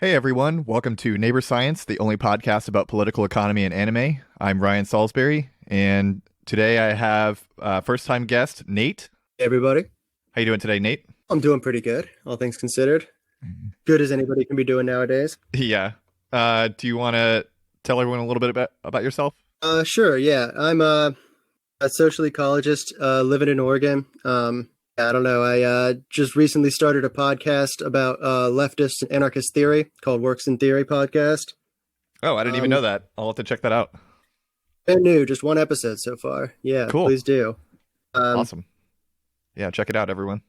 Hey everyone, welcome to Neighbor Science, the only podcast about political economy and anime. I'm Ryan Salisbury, and today I have first-time guest Nate. Hey everybody. How you doing today, Nate? I'm doing pretty good, all things considered. Good as anybody can be doing nowadays. Yeah. Do you want to tell everyone a little bit about yourself? Sure, yeah. I'm a social ecologist living in Oregon. I don't know. I just recently started a podcast about leftist and anarchist theory called Works in Theory podcast. Oh, I didn't even know that. I'll have to check that out. Brand new, just one episode so far. Yeah, Cool. please do. Um, Awesome. Yeah, check it out, everyone.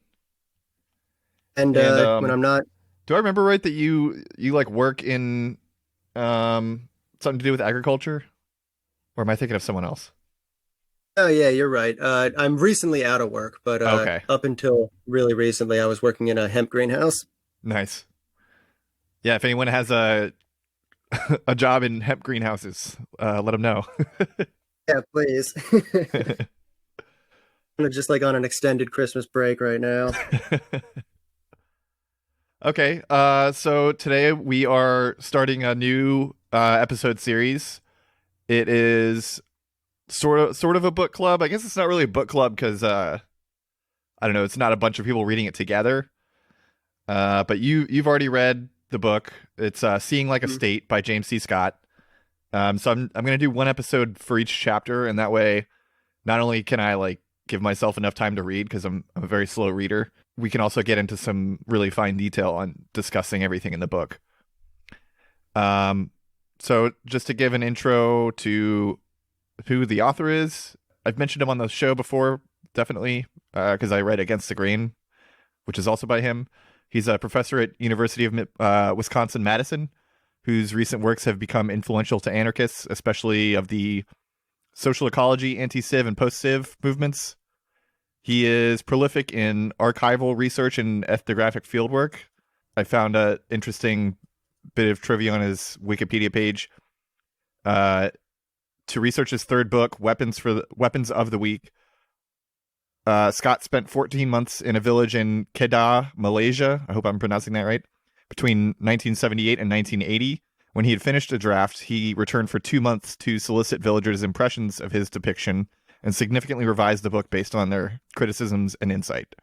and And when I'm not, do I remember right that you like work in something to do with agriculture? Or am I thinking of someone else? oh yeah, you're right. I'm recently out of work, but Okay. up until really recently, I was working in a hemp greenhouse. Nice. Yeah, if anyone has a a job in hemp greenhouses, let them know. Yeah, please. I'm just like on an extended Christmas break right now. Okay, so today we are starting a new episode series. It is sort of a book club. I guess it's not really a book club because I don't know. It's not a bunch of people reading it together. But you've already read the book. It's "Seeing Like a Mhm. State" by James C. Scott. So I'm gonna do one episode for each chapter, and that way, not only can I like give myself enough time to read because I'm a very slow reader, we can also get into some really fine detail on discussing everything in the book. Um, so just to give an intro to who the author is, I've mentioned him on the show before, definitely, because I read Against the Grain, which is also by him. He's a professor at University of Wisconsin-Madison, whose recent works have become influential to anarchists, especially of the social ecology, anti-civ, and post-civ movements. He is prolific in archival research and ethnographic fieldwork. I found an interesting bit of trivia on his Wikipedia page. To research his third book, Weapons of the Weak, Scott spent 14 months in a village in Kedah, Malaysia. I hope I'm pronouncing that right. Between 1978 and 1980. When he had finished a draft, he returned for 2 months to solicit villagers' impressions of his depiction and significantly revised the book based on their criticisms and insight.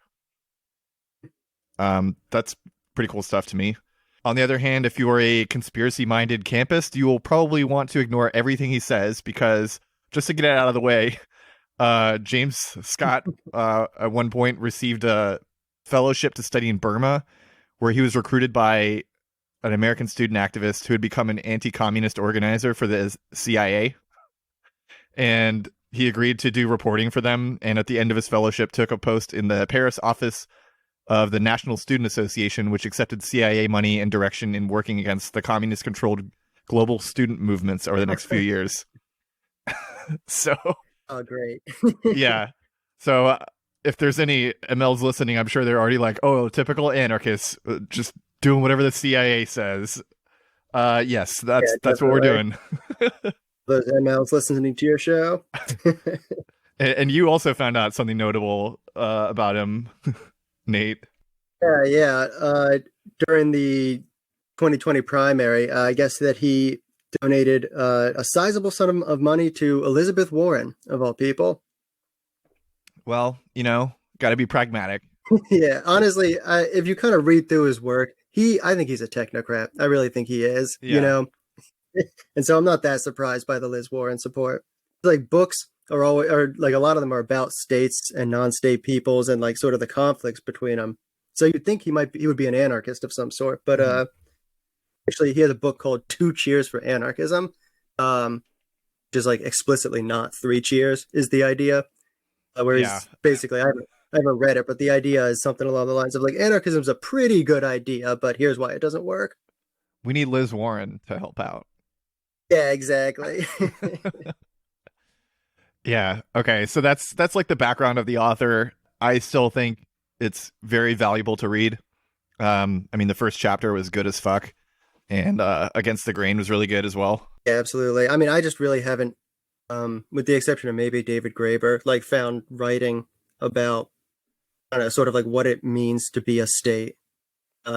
That's pretty cool stuff to me. On the other hand, if you are a conspiracy-minded campist, you will probably want to ignore everything he says because, just to get it out of the way, James Scott at one point received a fellowship to study in Burma, where he was recruited by an American student activist who had become an anti-communist organizer for the CIA. And he agreed to do reporting for them, and at the end of his fellowship took a post in the Paris office of the National Student Association, which accepted CIA money and direction in working against the communist-controlled global student movements over the next few years. So, Oh, great. yeah. So, if there's any MLs listening, I'm sure they're already like, oh, typical anarchists, just doing whatever the CIA says. Yes, Yeah, that's what we're definitely. doing. Those MLs listening to your show. And you also found out something notable about him, Nate. Yeah, yeah. During the 2020 primary, I guess that he donated a sizable sum of money to Elizabeth Warren, of all people. Well, got to be pragmatic. Yeah, honestly, if you kind of read through his work, I think he's a technocrat. I really think he is, Yeah. And so I'm not that surprised by the Liz Warren support. Like books are always, or like a lot of them are about states and non-state peoples and like sort of the conflicts between them. So you'd think he would be an anarchist of some sort, but Mhm. actually he has a book called Two Cheers for Anarchism, um, which is like explicitly not three cheers is the idea. Yeah. Whereas basically I haven't read it, but the idea is something along the lines of like anarchism's a pretty good idea, but here's why it doesn't work. We need Liz Warren to help out. Yeah, exactly. Yeah. Okay. So that's like the background of the author. I still think it's very valuable to read. I mean, the first chapter was good as fuck, and Against the Grain was really good as well. Yeah, absolutely. I mean, I just really haven't, with the exception of maybe David Graeber, like found writing about, I don't know, sort of like what it means to be a state.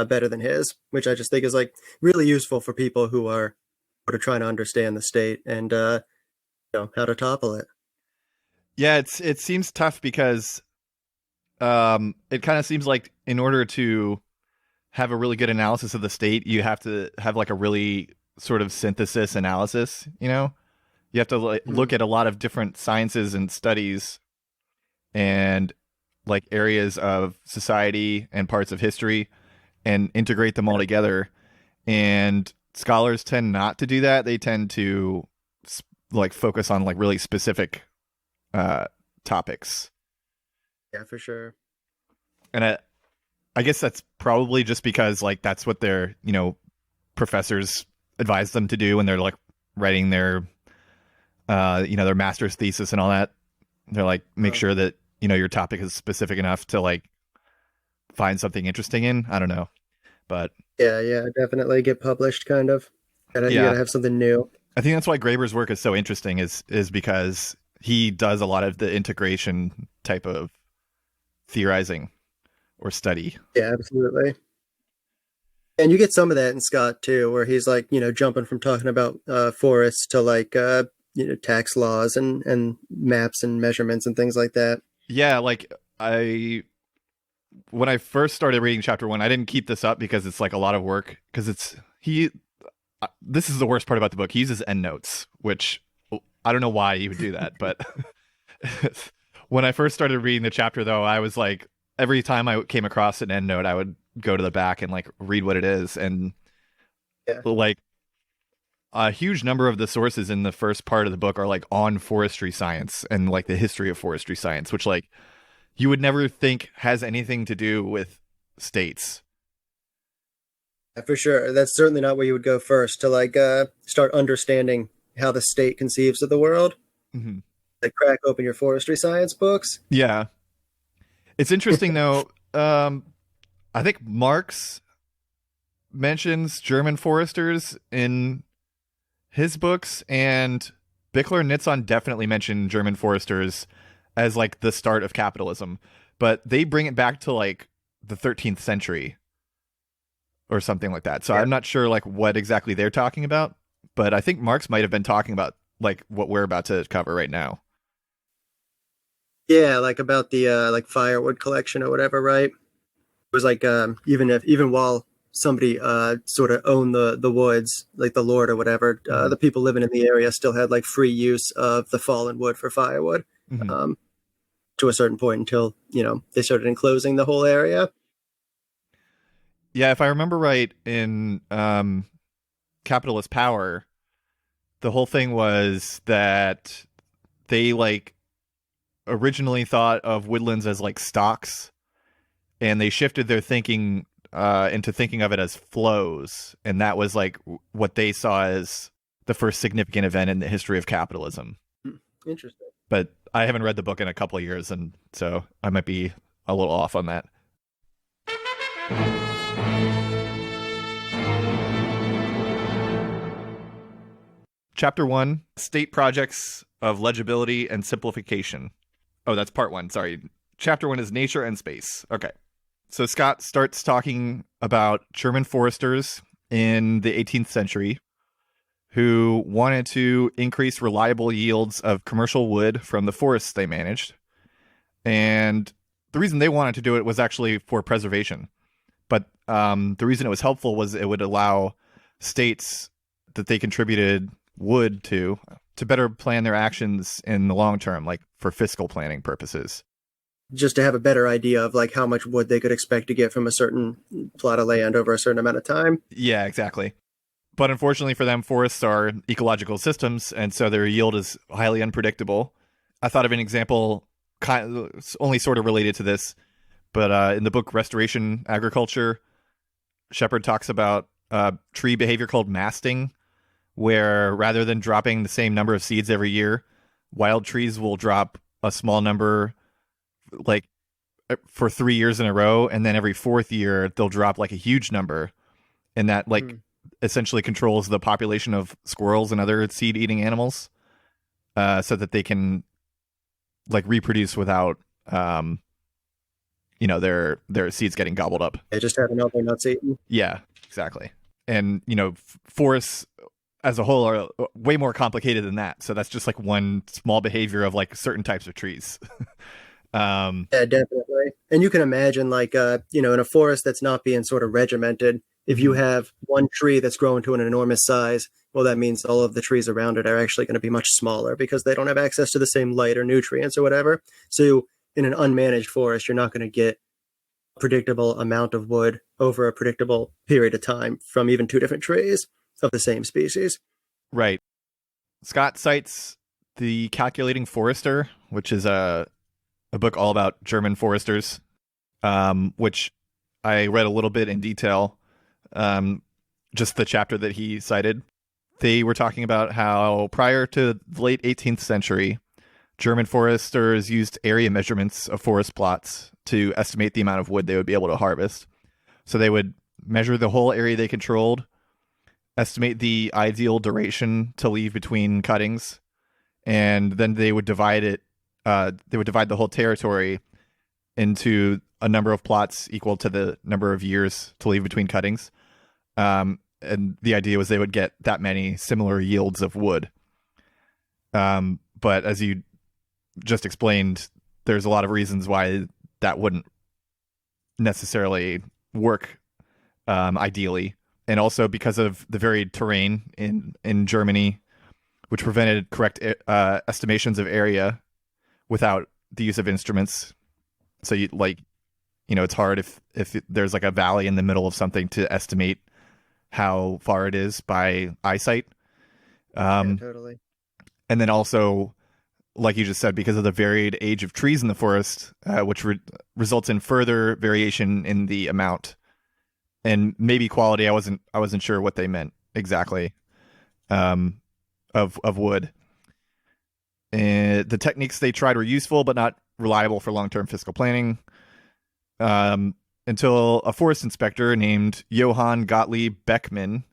better than his, which I just think is like really useful for people who are sort of trying to understand the state and how to topple it. Yeah, it seems tough because it kind of seems like in order to have a really good analysis of the state, you have to have like a really sort of synthesis analysis, you know? You have to like, Mhm. look at a lot of different sciences and studies and like areas of society and parts of history and integrate them all together. And scholars tend not to do that. They tend to like focus on like really specific uh, topics. Yeah, for sure. And I guess that's probably just because like that's what their professors advise them to do when they're like writing their their master's thesis and all that. They're like, make Uh, sure that your topic is specific enough to like find something interesting in. I don't know, but yeah, yeah, definitely get published, kind of. You yeah, gotta have something new. I think that's why Graeber's work is so interesting. Is because he does a lot of the integration type of theorizing or study. Yeah, absolutely. And you get some of that in Scott too, where he's like, jumping from talking about forests to like tax laws and maps and measurements and things like that. Yeah, like I when I first started reading chapter 1, I didn't keep this up because it's like a lot of work because it's he this is the worst part about the book. He uses endnotes, which I don't know why he would do that, but when I first started reading the chapter though, I was like every time I came across an endnote, I would go to the back and like read what it is and Yeah, like a huge number of the sources in the first part of the book are like on forestry science and like the history of forestry science, which like you would never think has anything to do with states. for sure. That's certainly not where you would go first to like start understanding how the state conceives of the world. Mm-hmm. Like crack open your forestry science books. Yeah, it's interesting though. I think Marx mentions German foresters in his books, and Bickler and Nitzon definitely mention German foresters as like the start of capitalism, but they bring it back to like the 13th century or something like that. So Yeah. I'm not sure like what exactly they're talking about, but I think Marx might have been talking about like what we're about to cover right now. Yeah, like about the like firewood collection or whatever, right? It was like even while somebody sort of owned the woods, like the lord or whatever, Mm-hmm. the people living in the area still had like free use of the fallen wood for firewood. Mm-hmm. Um, to a certain point until they started enclosing the whole area. Yeah, if I remember right, in Capitalist Power, the whole thing was that they like originally thought of woodlands as like stocks, and they shifted their thinking into thinking of it as flows, and that was like what they saw as the first significant event in the history of capitalism. Interesting. But I haven't read the book in a couple of years, and so I might be a little off on that. Chapter 1, State Projects of Legibility and Simplification. Oh, that's part 1. Sorry. Chapter 1 is Nature and Space. Okay. So Scott starts talking about German foresters in the 18th century who wanted to increase reliable yields of commercial wood from the forests they managed. And the reason they wanted to do it was actually for preservation. But the reason it was helpful was it would allow states that they contributed wood to better plan their actions in the long term, like for fiscal planning purposes. Just to have a better idea of like how much wood they could expect to get from a certain plot of land over a certain amount of time. Yeah, exactly. But unfortunately for them, forests are ecological systems, and so their yield is highly unpredictable. I thought of an example kind of, only sort of related to this, but in the book Restoration Agriculture, Shepard talks about tree behavior called masting, where rather than dropping the same number of seeds every year, wild trees will drop a small number like for 3 years in a row, and then every fourth year they'll drop like a huge number, and that like essentially controls the population of squirrels and other seed eating animals, so that they can like reproduce without their seeds getting gobbled up. They just having all their nuts eaten. Yeah, exactly. And forests as a whole are way more complicated than that. So that's just like one small behavior of like certain types of trees. Yeah, definitely. And you can imagine, like, in a forest that's not being sort of regimented, if you have one tree that's growing to an enormous size, well, that means all of the trees around it are actually going to be much smaller because they don't have access to the same light or nutrients or whatever. So, in an unmanaged forest, you're not going to get a predictable amount of wood over a predictable period of time from even two different trees of the same species. Right. Scott cites the Calculating Forester, which is a book all about German foresters, which I read a little bit in detail. Just the chapter that he cited. They were talking about how prior to the late 18th century, German foresters used area measurements of forest plots to estimate the amount of wood they would be able to harvest. So they would measure the whole area they controlled, estimate the ideal duration to leave between cuttings, and then they would divide it. They would divide the whole territory into a number of plots equal to the number of years to leave between cuttings. And the idea was they would get that many similar yields of wood. But as you just explained, there's a lot of reasons why that wouldn't necessarily work ideally. And also because of the varied terrain in Germany, which prevented correct estimations of area without the use of instruments. So it's hard if there's like a valley in the middle of something to estimate how far it is by eyesight. Yeah, totally. And then also, like you just said, because of the varied age of trees in the forest, which results in further variation in the amount and maybe quality. I wasn't sure what they meant exactly of wood. And the techniques they tried were useful, but not reliable for long-term fiscal planning. Until a forest inspector named Johann Gottlieb Beckmann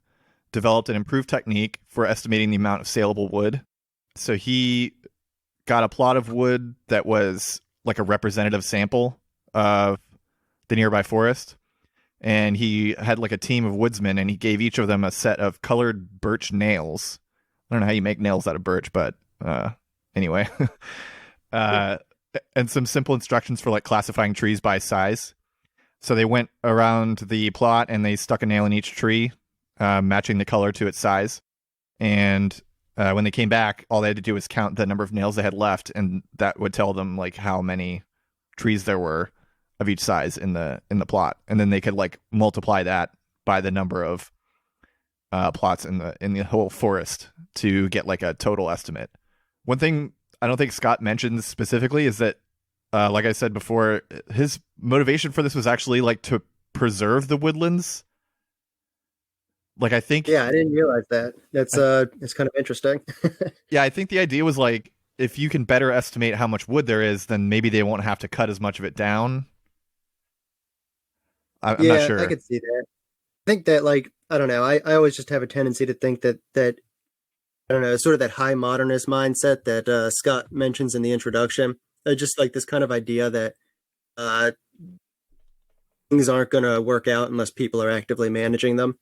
developed an improved technique for estimating the amount of saleable wood. So he got a plot of wood that was like a representative sample of the nearby forest. And he had like a team of woodsmen, and he gave each of them a set of colored birch nails. I don't know how you make nails out of birch, but anyway. And some simple instructions for like classifying trees by size. So they went around the plot and they stuck a nail in each tree, matching the color to its size. And when they came back, all they had to do was count the number of nails they had left, and that would tell them like how many trees there were of each size in the plot. And then they could like multiply that by the number of plots in the whole forest to get like a total estimate. One thing I don't think Scott mentioned specifically is that, like I said before, his motivation for this was actually like to preserve the woodlands. Like I think, Yeah, I didn't realize that. That's it's kind of interesting. yeah, I think the idea was like if you can better estimate how much wood there is, then maybe they won't have to cut as much of it down. I'm not sure. I could see that. I think that, like, I don't know. I always just have a tendency to think that I don't know, sort of that high modernist mindset that Scott mentions in the introduction. Just like this kind of idea that things aren't going to work out unless people are actively managing them.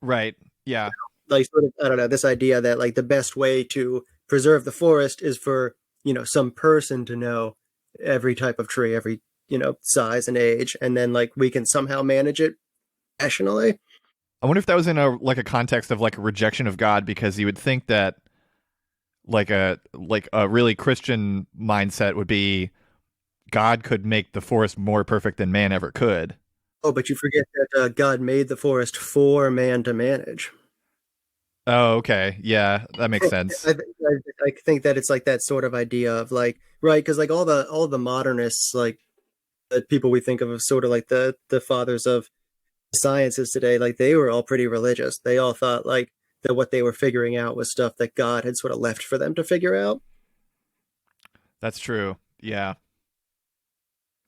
Right. Yeah. Like, sort of, I don't know, this idea that like the best way to preserve the forest is for, some person to know every type of tree, every, size and age, and then like we can somehow manage it rationally. I wonder if that was in a context of like a rejection of God, because you would think that like a really Christian mindset would be God could make the forest more perfect than man ever could. Oh, but you forget that God made the forest for man to manage. Oh, okay. Yeah, that makes sense. I think that it's like that sort of idea of like, right, because like all the modernists, like the people we think of as sort of like the fathers of sciences today, like they were all pretty religious. They all thought like that what they were figuring out was stuff that God had sort of left for them to figure out. That's true. Yeah.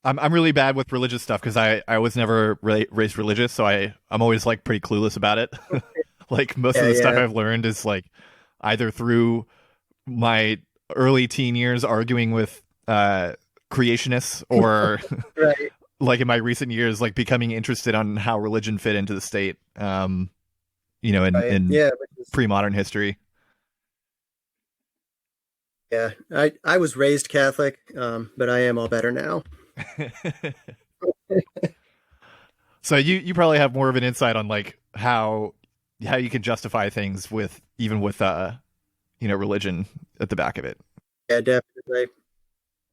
I'm really bad with religious stuff because I was never raised religious, so I'm always like pretty clueless about it. Like most of the stuff I've learned is like either through my early teen years arguing with creationists or Right. like in my recent years, like becoming interested on how religion fit into the state. You know, Right. in Yeah. Which is, pre-modern history. yeah. I was raised Catholic, but I am all better now. So you probably have more of an insight on like how you can justify things with even with you know, religion at the back of it. Yeah, definitely.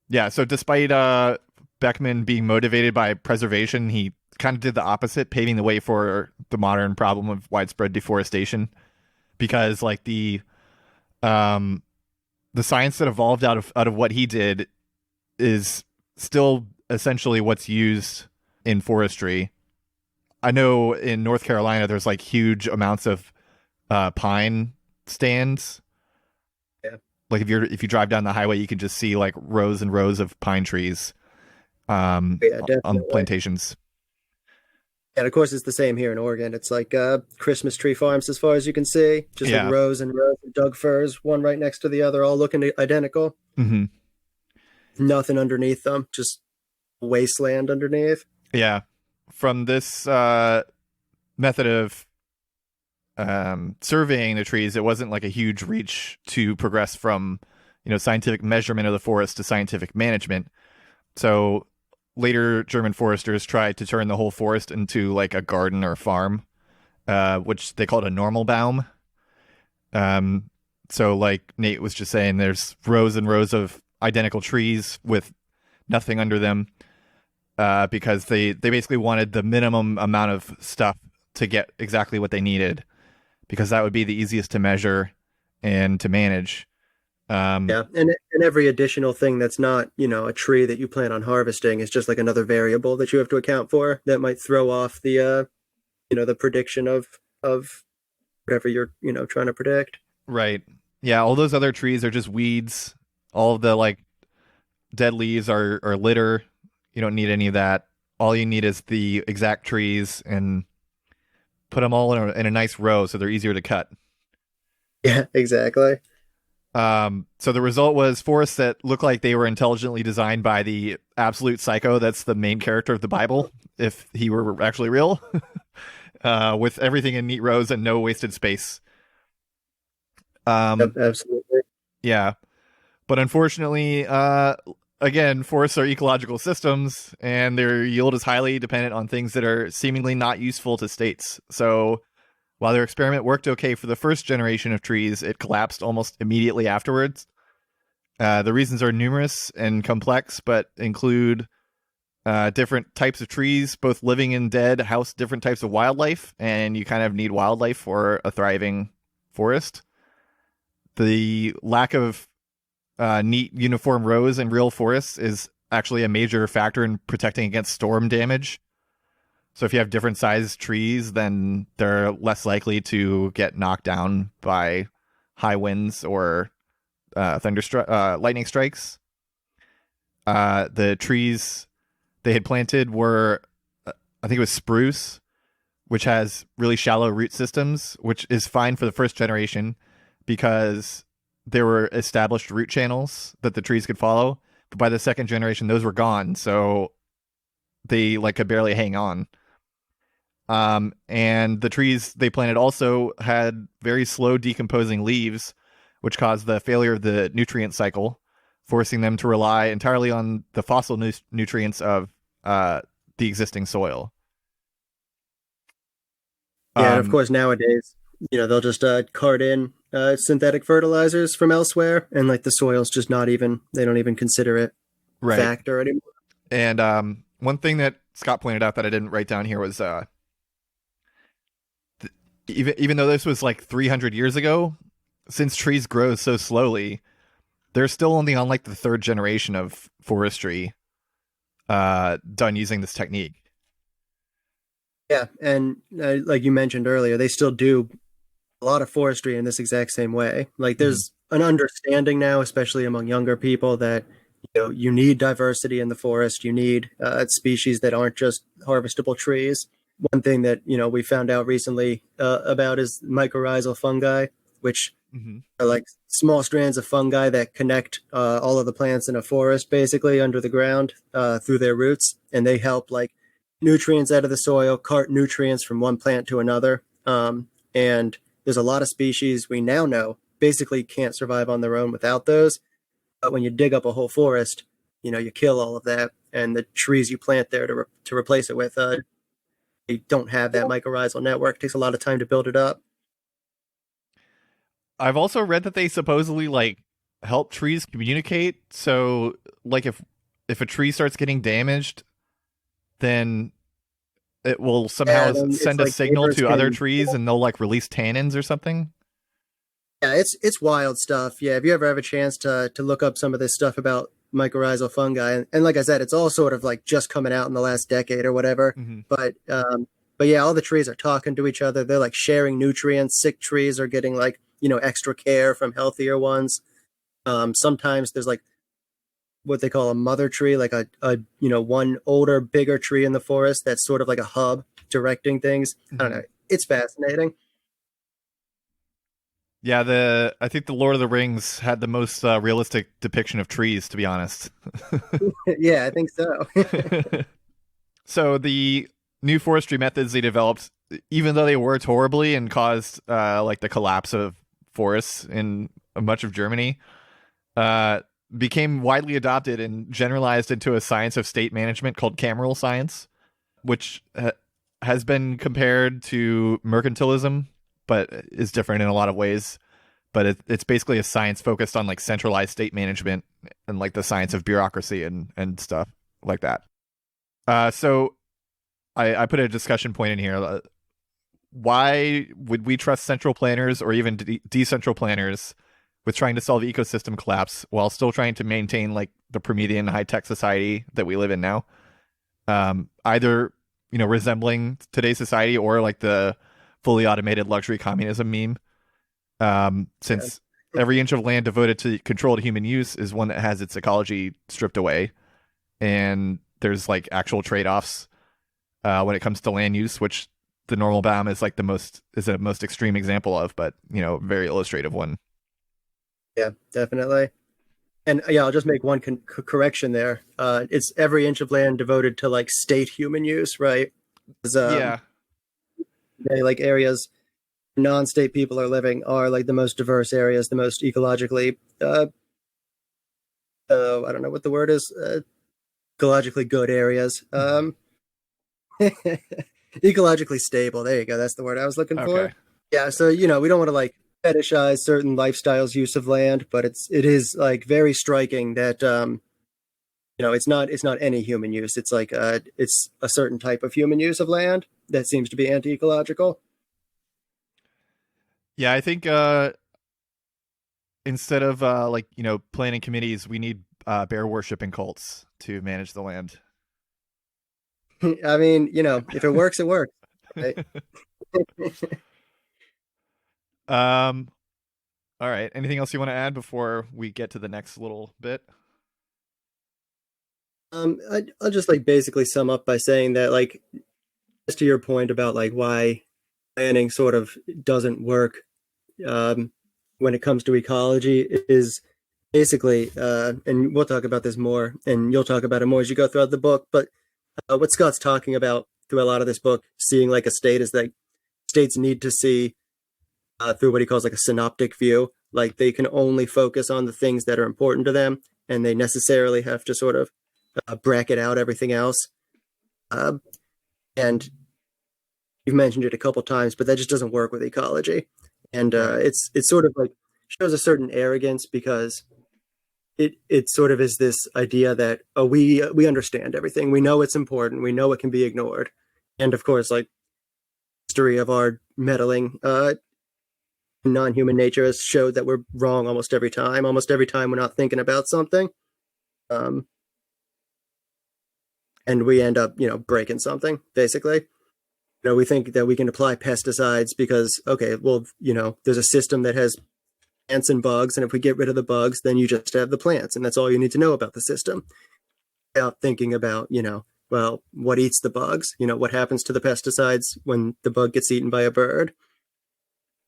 Yeah, so despite Beckman being motivated by preservation, he kind of did the opposite, paving the way for the modern problem of widespread deforestation because like um the science that evolved out of what he did is still essentially what's used in forestry. I know in North Carolina there's like huge amounts of pine stands. Yeah. Like if you drive down the highway, you can just see like rows and rows of pine trees Yeah, on definitely. plantations. And of course, it's the same here in Oregon. It's like Christmas tree farms, as far as you can see, just like Yeah. rows and rows of Doug firs, one right next to the other, all looking identical. Hmm. Nothing underneath them, just wasteland underneath. Yeah. From this method of surveying the trees, it wasn't like a huge reach to progress from, you know, scientific measurement of the forest to scientific management. So later German foresters tried to turn the whole forest into like a garden or farm, which they called a normal baum. Um, so like Nate was just saying, there's rows and rows of identical trees with nothing under them, because they basically wanted the minimum amount of stuff to get exactly what they needed, because that would be the easiest to measure and to manage. Um, Yeah, and every additional thing that's not, a tree that you plan on harvesting is just like another variable that you have to account for that might throw off the prediction of whatever you're, trying to predict. right. Yeah, all those other trees are just weeds. All of the like dead leaves are litter. You don't need any of that. All you need is the exact trees and put them all in a nice row so they're easier to cut. Yeah, exactly. So the result was forests that looked like they were intelligently designed by the absolute psycho that's the main character of the Bible, if he were actually real, with everything in neat rows and no wasted space. Yep, Um, absolutely. yeah, but unfortunately, again, forests are ecological systems, and their yield is highly dependent on things that are seemingly not useful to states. So while their experiment worked okay for the first generation of trees, it collapsed almost immediately afterwards. The reasons are numerous and complex, but include different types of trees, both living and dead, house different types of wildlife, and you kind of need wildlife for a thriving forest. The lack of neat, uniform rows in real forests is actually a major factor in protecting against storm damage. So if you have different sized trees, then they're less likely to get knocked down by high winds or lightning strikes. The trees they had planted were, I think it was spruce, which has really shallow root systems, which is fine for the first generation because there were established root channels that the trees could follow. But by the second generation, those were gone, so they like could barely hang on. And the trees they planted also had very slow decomposing leaves, which caused the failure of the nutrient cycle, forcing them to rely entirely on the fossil nutrients of the existing soil. Yeah, and of Um, course nowadays, they'll just cart in synthetic fertilizers from elsewhere, and like the soil's just not even they don't even consider it a right. factor anymore. And one thing that Scott pointed out that I didn't write down here was even though this was like 300 years ago, since trees grow so slowly, they're still only on like the third generation of forestry done using this technique. Yeah, and like you mentioned earlier, they still do a lot of forestry in this exact same way. Like Mm-hmm. there's an understanding now, especially among younger people, that you need diversity in the forest. You need species that aren't just harvestable trees. One thing that we found out recently about is mycorrhizal fungi. which Hmm. are like small strands of fungi that connect all of the plants in a forest basically under the ground through their roots, and they help like nutrients out of the soil, cart nutrients from one plant to another. And there's a lot of species we now know basically can't survive on their own without those. But when you dig up a whole forest, you kill all of that, and the trees you plant there to replace it with, they don't have that mycorrhizal network. It takes a lot of time to build it up. I've also read that they supposedly like help trees communicate. So like if a tree starts getting damaged, then it will somehow And then it's send a like signal neighbors to other can. trees and they'll like release tannins or something. Yeah, it's wild stuff. Yeah, if you ever have a chance to look up some of this stuff about mycorrhizal fungi, and like I said, it's all sort of like just coming out in the last decade or whatever. Hmm. But yeah, all the trees are talking to each other. They're like sharing nutrients. Sick trees are getting like extra care from healthier ones. Sometimes there's like what they call a mother tree, like a one older, bigger tree in the forest that's sort of like a hub directing things. I don't Hmm. know. It's fascinating. Yeah, the I think the Lord of the Rings had the most realistic depiction of trees, to be honest. Yeah, I think so. So the new forestry methods they developed, even though they worked horribly and caused like the collapse of forests in much of Germany, uh, became widely adopted and generalized into a science of state management called cameral science, which has been compared to mercantilism, but is different in a lot of ways. But it's basically a science focused on like centralized state management and like the science of bureaucracy and stuff like that. So I put a discussion point in here. Why would we trust central planners or even decentral planners with trying to solve ecosystem collapse while still trying to maintain like the Promethean high tech society that we live in now? Either resembling today's society or like the fully automated luxury communism meme. Yeah. Since every inch of land devoted to controlled human use is one that has its ecology stripped away, and there's like actual trade-offs when it comes to land use, which the normal biome is like the most extreme example of, but very illustrative one. Yeah, definitely. And yeah, I'll just make one correction there. It's every inch of land devoted to like state human use, right? 'Cause, Yeah. like areas non-state people are living are like the most diverse areas, the most ecologically, I don't know what the word is, ecologically good areas. Ecologically stable. There you go. That's the word I was looking Okay. for. Yeah. So we don't want to like fetishize certain lifestyles use of land, but it is like very striking that it's not any human use. It's like it's a certain type of human use of land that seems to be anti-ecological. Yeah, I think instead of like planning committees, we need bear worshiping cults to manage the land. I mean, if it works, it works. Right? um. All right. Anything else you want to add before we get to the next little bit? I'll just like basically sum up by saying that like just to your point about like why planning sort of doesn't work um, when it comes to ecology is basically, and we'll talk about this more, and you'll talk about it more as you go throughout the book. But what Scott's talking about through a lot of this book, seeing like a state, is that states need to see through what he calls like a synoptic view. Like they can only focus on the things that are important to them, and they necessarily have to sort of bracket out everything else. Uh, and you've mentioned it a couple times, but that just doesn't work with ecology. And Right. it's sort of like shows a certain arrogance because it sort of is this idea that we understand everything, we know it's important, we know it can be ignored, and of course, like history of our meddling non-human nature has showed that we're wrong almost every time. Almost every time we're not thinking about something, um, and we end up breaking something basically. We think that we can apply pesticides because okay, well there's a system that has plants and bugs, and if we get rid of the bugs, then you just have the plants, and that's all you need to know about the system. Without thinking about well, what eats the bugs? What happens to the pesticides when the bug gets eaten by a bird?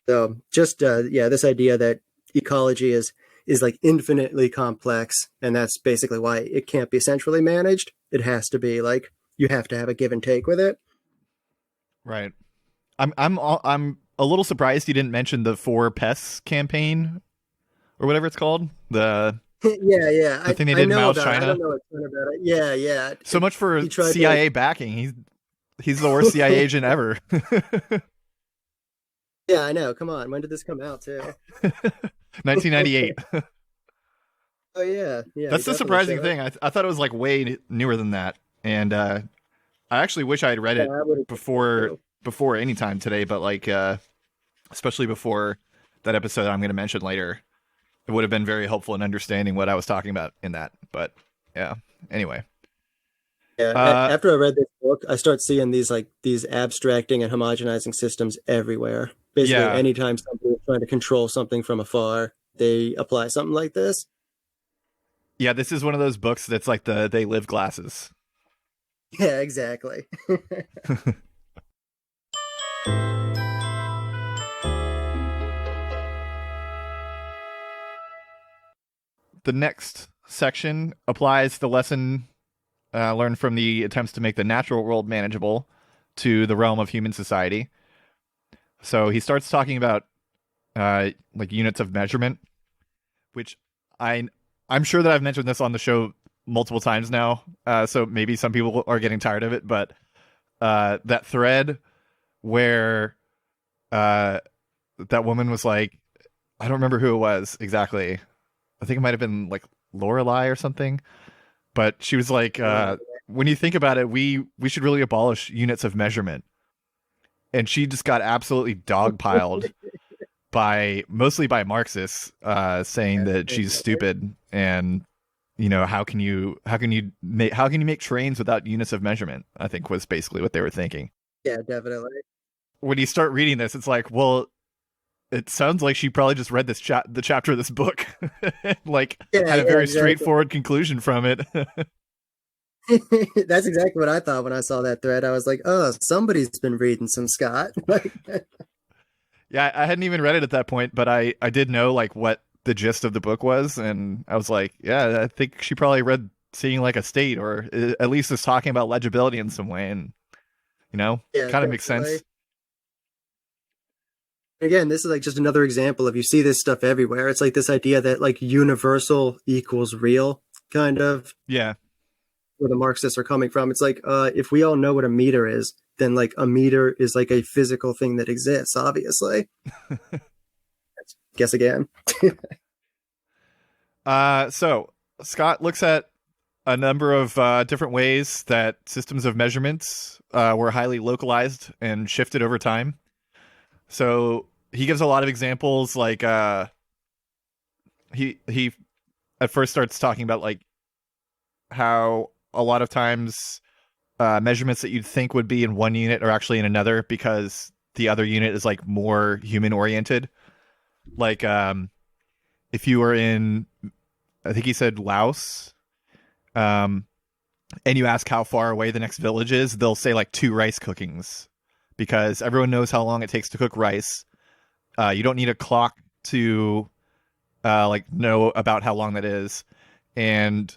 So just yeah, this idea that ecology is like infinitely complex, and that's basically why it can't be centrally managed. It has to be like you have to have a give and take with it. Right. I'm a little surprised you didn't mention the Four Pests campaign or whatever it's called. Yeah, yeah, The thing they I did in know Miles about it. I China. don't know a ton about it. Yeah, yeah. So much for He tried to. CIA backing. He's the worst CIA agent ever. Yeah, I know. Come on, when did this come out too? 1998. Oh yeah, yeah. He That's the definitely surprising should have. thing. I thought it was like way newer than that, and I actually wish I had read Yeah, it I would have before too. before any time today. But like, especially before that episode I'm going to mention later, it would have been very helpful in understanding what I was talking about in that. But yeah. Anyway. Yeah, Uh, after I read this book, I start seeing these abstracting and homogenizing systems everywhere. Basically, yeah, anytime somebody is trying to control something from afar, they apply something like this. yeah. This is one of those books that's like they live glasses. Yeah, exactly. The next section applies the lesson learned from the attempts to make the natural world manageable to the realm of human society. So he starts talking about like units of measurement, which I I'm sure that I've mentioned this on the show multiple times now. So maybe some people are getting tired of it, but that thread where uh, that woman was like, I don't remember who it was exactly. I think it might have been like Lorelai or something. But she was like, Oh, when you think about it, we should really abolish units of measurement. And she just got absolutely dogpiled by mostly by Marxists, saying yeah, that she's definitely. stupid and how can you make trains without units of measurement? I think was basically what they were thinking. Yeah, definitely. When you start reading this, it's like, well, it sounds like she probably just read the chapter of this book, like Yeah, had a yeah, very exactly. straightforward conclusion from it. That's exactly what I thought when I saw that thread. I was like, oh, somebody's been reading some Scott. Like, Yeah, I hadn't even read it at that point, but I did know like what the gist of the book was, and I was like, yeah, I think she probably read Seeing Like a State, or at least is talking about legibility in some way, and yeah, kind of makes definitely. sense. Again, this is like just another example of you see this stuff everywhere. It's like this idea that like universal equals real, kind of Yeah, where the Marxists are coming from. It's like if we all know what a meter is, then like a meter is like a physical thing that exists, obviously. Guess again. so Scott looks at a number of different ways that systems of measurements were highly localized and shifted over time. So he gives a lot of examples, like he at first starts talking about like how a lot of times measurements that you'd think would be in one unit are actually in another because the other unit is like more human oriented. Like if you were in, I think he said Laos, um, and you ask how far away the next village is, they'll say like 2 rice cookings because everyone knows how long it takes to cook rice. You don't need a clock to like know about how long that is, and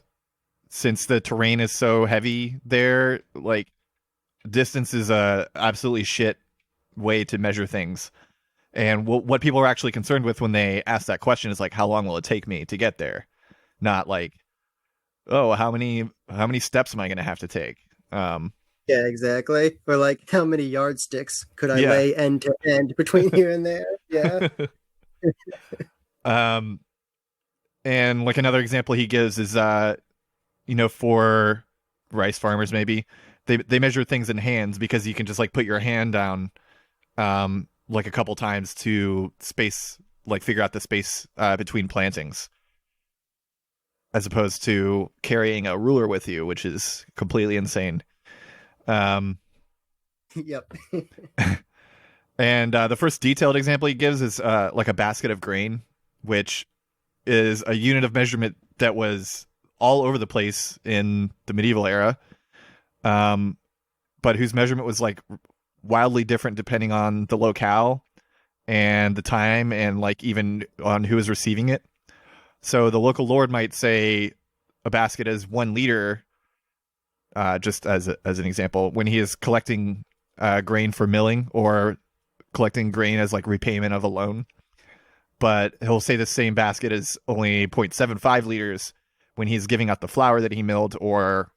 since the terrain is so heavy there, like distance is a absolutely shit way to measure things. And what people are actually concerned with when they ask that question is like, how long will it take me to get there? Not like, oh, how many steps am I going to have to take? Um, Yeah, exactly. Or like how many yardsticks could I yeah. lay end to end between here and there? Yeah. um, and like another example he gives is, for rice farmers, maybe they measure things in hands because you can just like put your hand down, like a couple times to space, like figure out the space between plantings, as opposed to carrying a ruler with you, which is completely insane. Um, Yep. and the first detailed example he gives is like a basket of grain, which is a unit of measurement that was all over the place in the medieval era, um, but whose measurement was like wildly different depending on the locale. and the time and like even on who is receiving it. So the local lord might say a basket is 1 liter, just as an example, when he is collecting grain for milling or collecting grain as like repayment of a loan. But he'll say the same basket is only 0.75 liters when he's giving out the flour that he milled or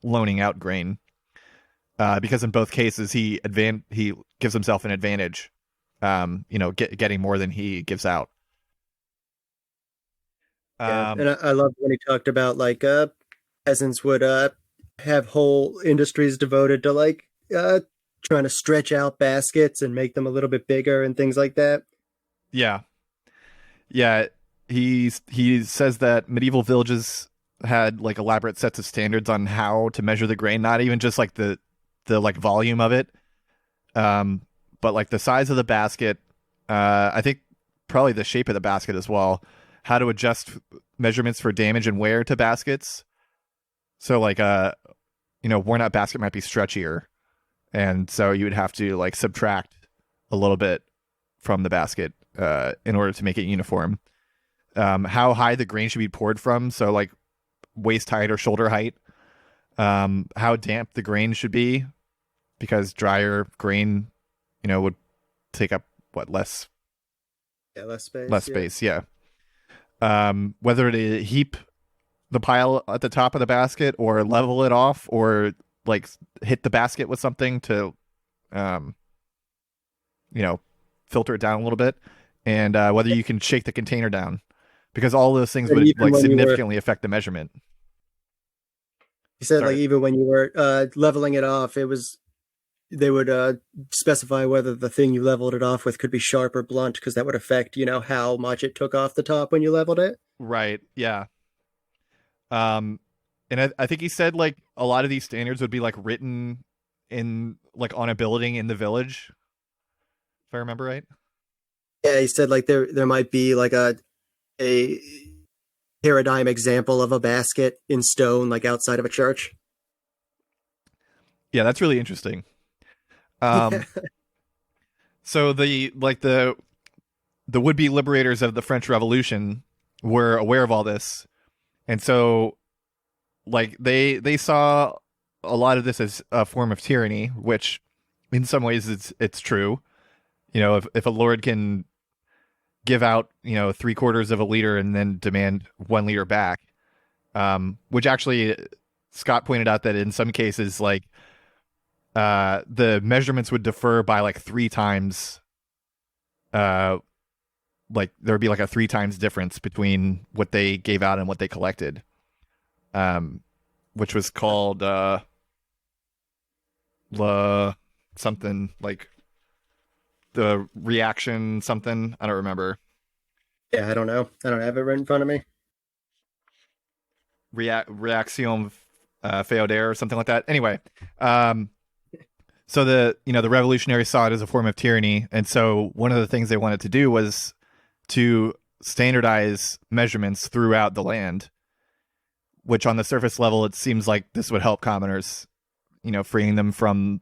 loaning out grain. Because in both cases he gives himself an advantage, getting more than he gives out. Yeah, Um, and I love when he talked about like peasants would have whole industries devoted to like trying to stretch out baskets and make them a little bit bigger and things like that. yeah, yeah. He says that medieval villages had like elaborate sets of standards on how to measure the grain, not even just like the like volume of it, um, but like the size of the basket. I think probably the shape of the basket as well. How to adjust measurements for damage and wear to baskets. So like worn out basket might be stretchier, and so you would have to like subtract a little bit from the basket in order to make it uniform. How high the grain should be poured from, so like waist height or shoulder height. How damp the grain should be, because drier grain, would take up what Yeah, less space. less Yeah. space. Yeah. Whether to heap the pile at the top of the basket or level it off or like hit the basket with something to, um, you know, filter it down a little bit, and whether you can shake the container down, because all those things And would even like when significantly affect the measurement. you said like Sorry. even when you were leveling it off, it was they would specify whether the thing you leveled it off with could be sharp or blunt because that would affect how much it took off the top when you leveled it. Right. Yeah. Um, and I think he said like a lot of these standards would be like written in like on a building in the village, if I remember right. Yeah, he said like there might be like a paradigm example of a basket in stone like outside of a church. Yeah, that's really interesting. Yeah. Um, so the would be liberators of the French Revolution were aware of all this, and so like they saw a lot of this as a form of tyranny, which in some ways it's true. If a lord can give out 3/4 of a liter and then demand 1 liter back, which actually Scott pointed out that in some cases like the measurements would differ by like 3 times. Like there would be like a 3 times difference between what they gave out and what they collected, um, which was called la something like the reaction something. I don't remember. Yeah, I don't know. I don't have it right in front of me. Reaction Feodare or something like that. Anyway, um, so the revolutionaries saw it as a form of tyranny, and so one of the things they wanted to do was to standardize measurements throughout the land, which on the surface level it seems like this would help commoners, freeing them from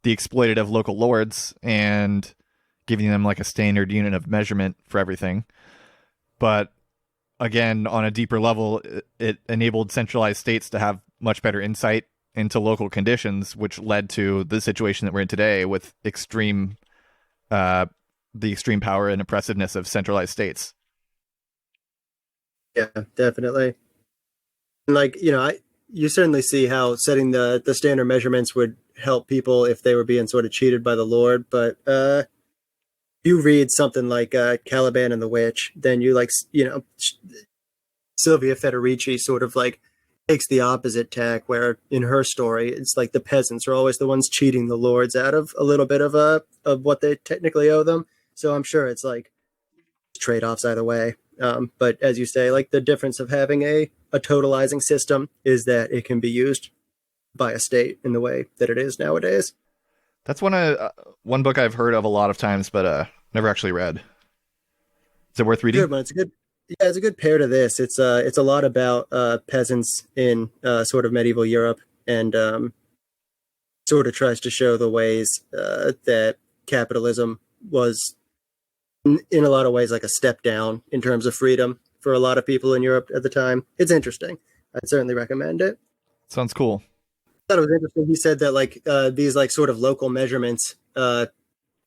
the exploitative local lords and giving them like a standard unit of measurement for everything. But again, on a deeper level, it enabled centralized states to have much better insight into local conditions, which led to the situation that we're in today with uh, the extreme power and oppressiveness of centralized states. Yeah, definitely. And like, you certainly see how setting the standard measurements would help people if they were being sort of cheated by the Lord. But you read something like Caliban and the Witch, then you like, Sylvia Federici sort of like takes the opposite tack, where in her story, it's like the peasants are always the ones cheating the lords out of a little bit of what they technically owe them. So I'm sure it's like trade offs either way. But as you say, like the difference of having a totalizing system is that it can be used by a state in the way that it is nowadays. That's one book I've heard of a lot of times, but never actually read. Is it worth reading? Good one. It's a good. Yeah, it's a good pair to this. It's a lot about peasants in sort of medieval Europe, and sort of tries to show the ways that capitalism was in a lot of ways like a step down in terms of freedom for a lot of people in Europe at the time. It's interesting. I'd certainly recommend it. Sounds cool. I thought it was interesting. He said that like these like sort of local measurements that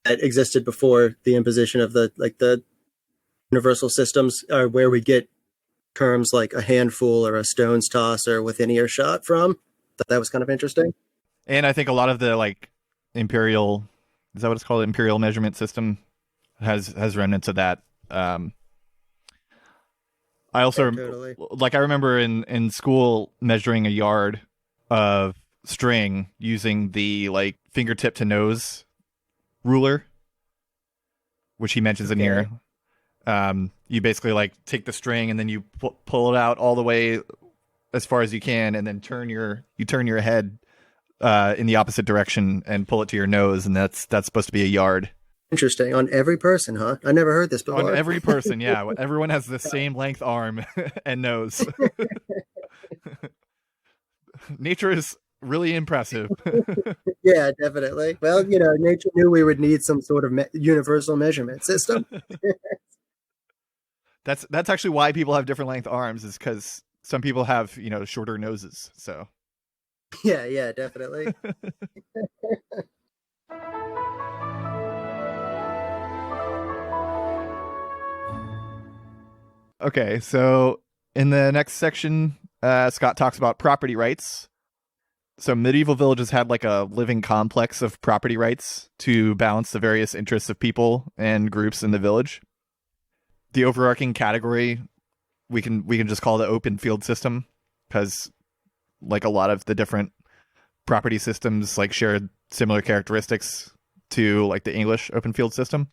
existed before the imposition of the universal systems are where we get terms like a handful or a stone's toss or within earshot from. Thought that was kind of interesting. And I think a lot of the like imperial, is that what it's called? Imperial measurement system has remnants of that. I also Totally. like I remember in school measuring a yard of string using the like fingertip to nose ruler, which he mentions in here. You basically like take the string and then you pull it out all the way as far as you can, and then turn your head in the opposite direction and pull it to your nose, and that's supposed to be a yard. Interesting. On every person, huh? I never heard this before. On every person, yeah. Everyone has the same length arm and nose. Nature is really impressive. Yeah, definitely. Well, nature knew we would need some sort of universal measurement system. That's actually why people have different length arms, is because some people have, shorter noses. So Yeah, definitely. Okay, so in the next section, Scott talks about property rights. So medieval villages had like a living complex of property rights to balance the various interests of people and groups in the village. The overarching category we can just call the open field system, because like a lot of the different property systems like shared similar characteristics to like the English open field system.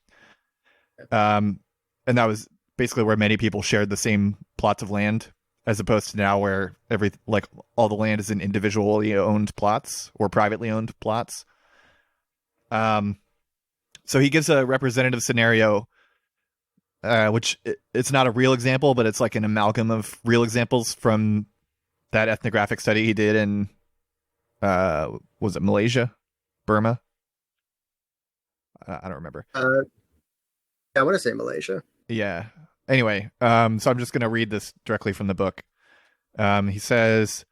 And that was basically where many people shared the same plots of land, as opposed to now where all the land is in individually owned plots or privately owned plots. So he gives a representative scenario, which it's not a real example, but it's like an amalgam of real examples from that ethnographic study he did in, was it Malaysia? Burma? I don't remember. I want to say Malaysia. Yeah. Anyway, so I'm just going to read this directly from the book. He says,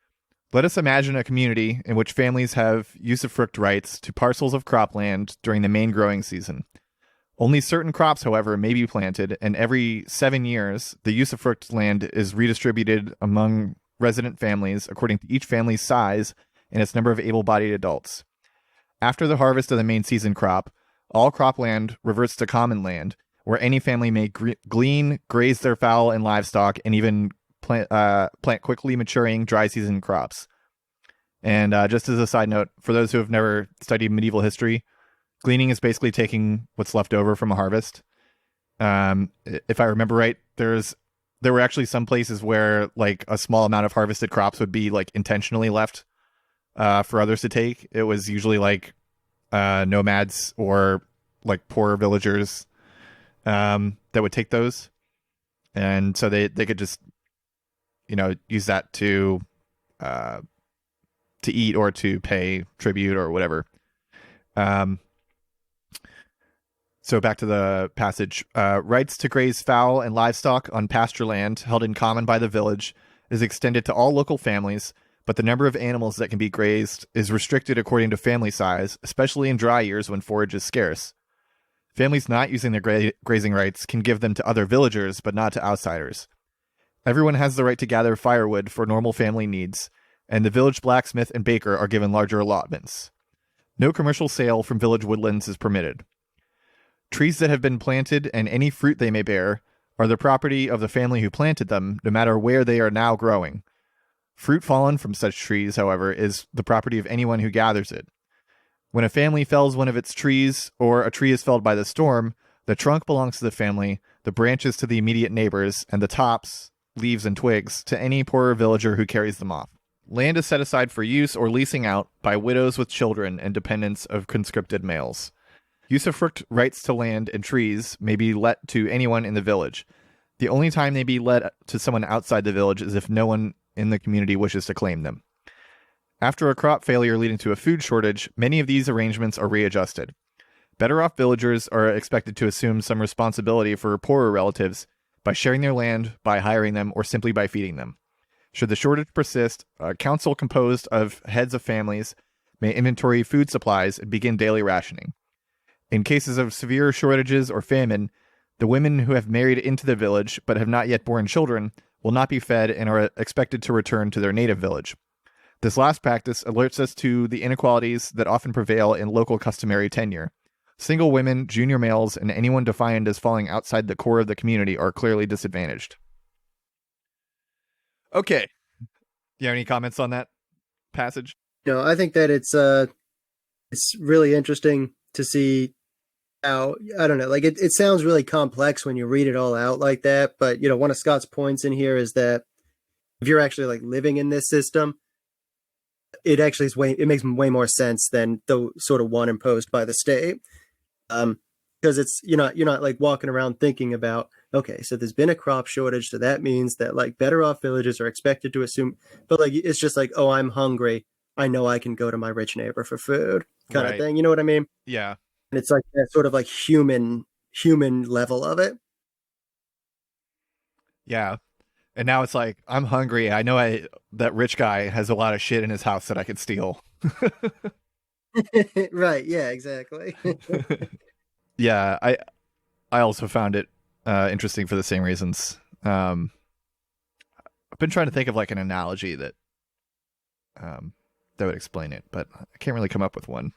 let us imagine a community in which families have usufruct rights to parcels of cropland during the main growing season. Only certain crops, however, may be planted, and every 7 years, the usufruct land is redistributed among resident families according to each family's size and its number of able-bodied adults. After the harvest of the main season crop, all cropland reverts to common land, where any family may glean, graze their fowl and livestock, and even plant quickly maturing dry season crops. And just as a side note, for those who have never studied medieval history, gleaning is basically taking what's left over from a harvest. If I remember right, there were actually some places where like a small amount of harvested crops would be like intentionally left for others to take. It was usually like nomads or like poorer villagers that would take those, and so they could just use that to eat or to pay tribute or whatever. So back to the passage. Rights to graze fowl and livestock on pasture land held in common by the village is extended to all local families, but the number of animals that can be grazed is restricted according to family size, especially in dry years when forage is scarce. Families not using their grazing rights can give them to other villagers, but not to outsiders. Everyone has the right to gather firewood for normal family needs, and the village blacksmith and baker are given larger allotments. No commercial sale from village woodlands is permitted. Trees that have been planted and any fruit they may bear are the property of the family who planted them, no matter where they are now growing. Fruit fallen from such trees, however, is the property of anyone who gathers it. When a family fells one of its trees, or a tree is felled by the storm, the trunk belongs to the family, the branches to the immediate neighbors, and the tops, leaves, and twigs to any poorer villager who carries them off. Land is set aside for use or leasing out by widows with children and dependents of conscripted males. Usufruct rights to land and trees may be let to anyone in the village. The only time they be let to someone outside the village is if no one in the community wishes to claim them. After a crop failure leading to a food shortage, many of these arrangements are readjusted. Better off villagers are expected to assume some responsibility for poorer relatives by sharing their land, by hiring them, or simply by feeding them. Should the shortage persist, a council composed of heads of families may inventory food supplies and begin daily rationing. In cases of severe shortages or famine, the women who have married into the village but have not yet borne children will not be fed and are expected to return to their native village. This last practice alerts us to the inequalities that often prevail in local customary tenure. Single women, junior males, and anyone defined as falling outside the core of the community are clearly disadvantaged. Okay. Do you have any comments on that passage? No, I think that it's really interesting to see how, I don't know, like it sounds really complex when you read it all out like that, but one of Scott's points in here is that if you're actually like living in this system, it actually it makes way more sense than the sort of one imposed by the state. Because it's you're not like walking around thinking about, okay, so there's been a crop shortage, so that means that like better off villages are expected to assume, but like it's just like, oh, I'm hungry, I know I can go to my rich neighbor for food kind of thing. You know what I mean? Yeah. And it's like that sort of like human level of it. Yeah. And now it's like, I'm hungry. I know that rich guy has a lot of shit in his house that I could steal. Right. Yeah, exactly. Yeah. I also found it interesting for the same reasons. I've been trying to think of like an analogy that would explain it, but I can't really come up with one.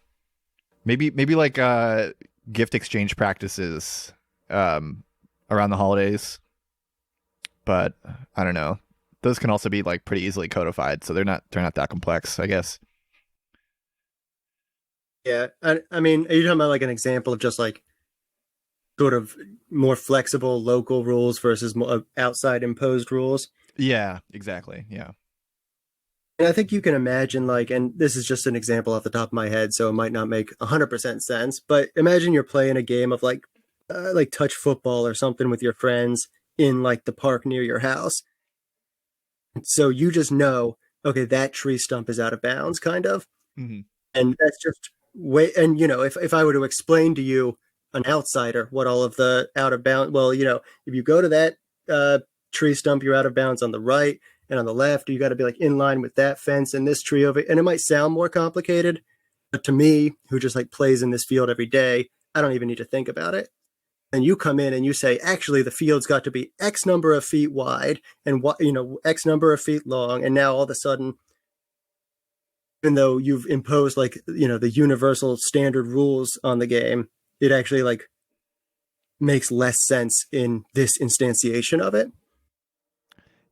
Maybe like gift exchange practices around the holidays, but I don't know. Those can also be like pretty easily codified, so they're not that complex, I guess. Yeah, I mean, are you talking about like an example of just like sort of more flexible local rules versus more outside imposed rules? Yeah, exactly. Yeah. And I think you can imagine like, and this is just an example off the top of my head, so it might not make 100% sense, but imagine you're playing a game of like touch football or something with your friends in like the park near your house. So you just know, okay, that tree stump is out of bounds, kind of. Mm-hmm. And that's just way, and if I were to explain to you, an outsider, what all of the out of bounds, well, if you go to that tree stump, you're out of bounds on the right, and on the left, you got to be like in line with that fence and this tree over. And it might sound more complicated, but to me, who just like plays in this field every day, I don't even need to think about it. And you come in and you say, actually, the field's got to be X number of feet wide and what, X number of feet long. And now all of a sudden, even though you've imposed like, the universal standard rules on the game, it actually like makes less sense in this instantiation of it.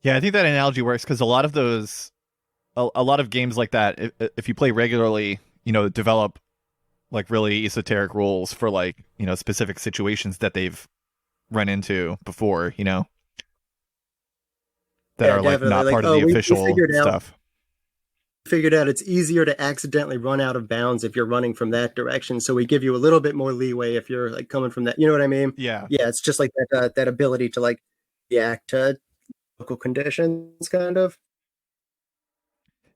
Yeah, I think that analogy works because a lot of those, a lot of games like that, if you play regularly, develop like really esoteric rules for like, specific situations that they've run into before, that are like not part of the official stuff. Figured out it's easier to accidentally run out of bounds if you're running from that direction, so we give you a little bit more leeway if you're like coming from that, you know what I mean? Yeah, it's just like that ability to like react to local conditions, kind of.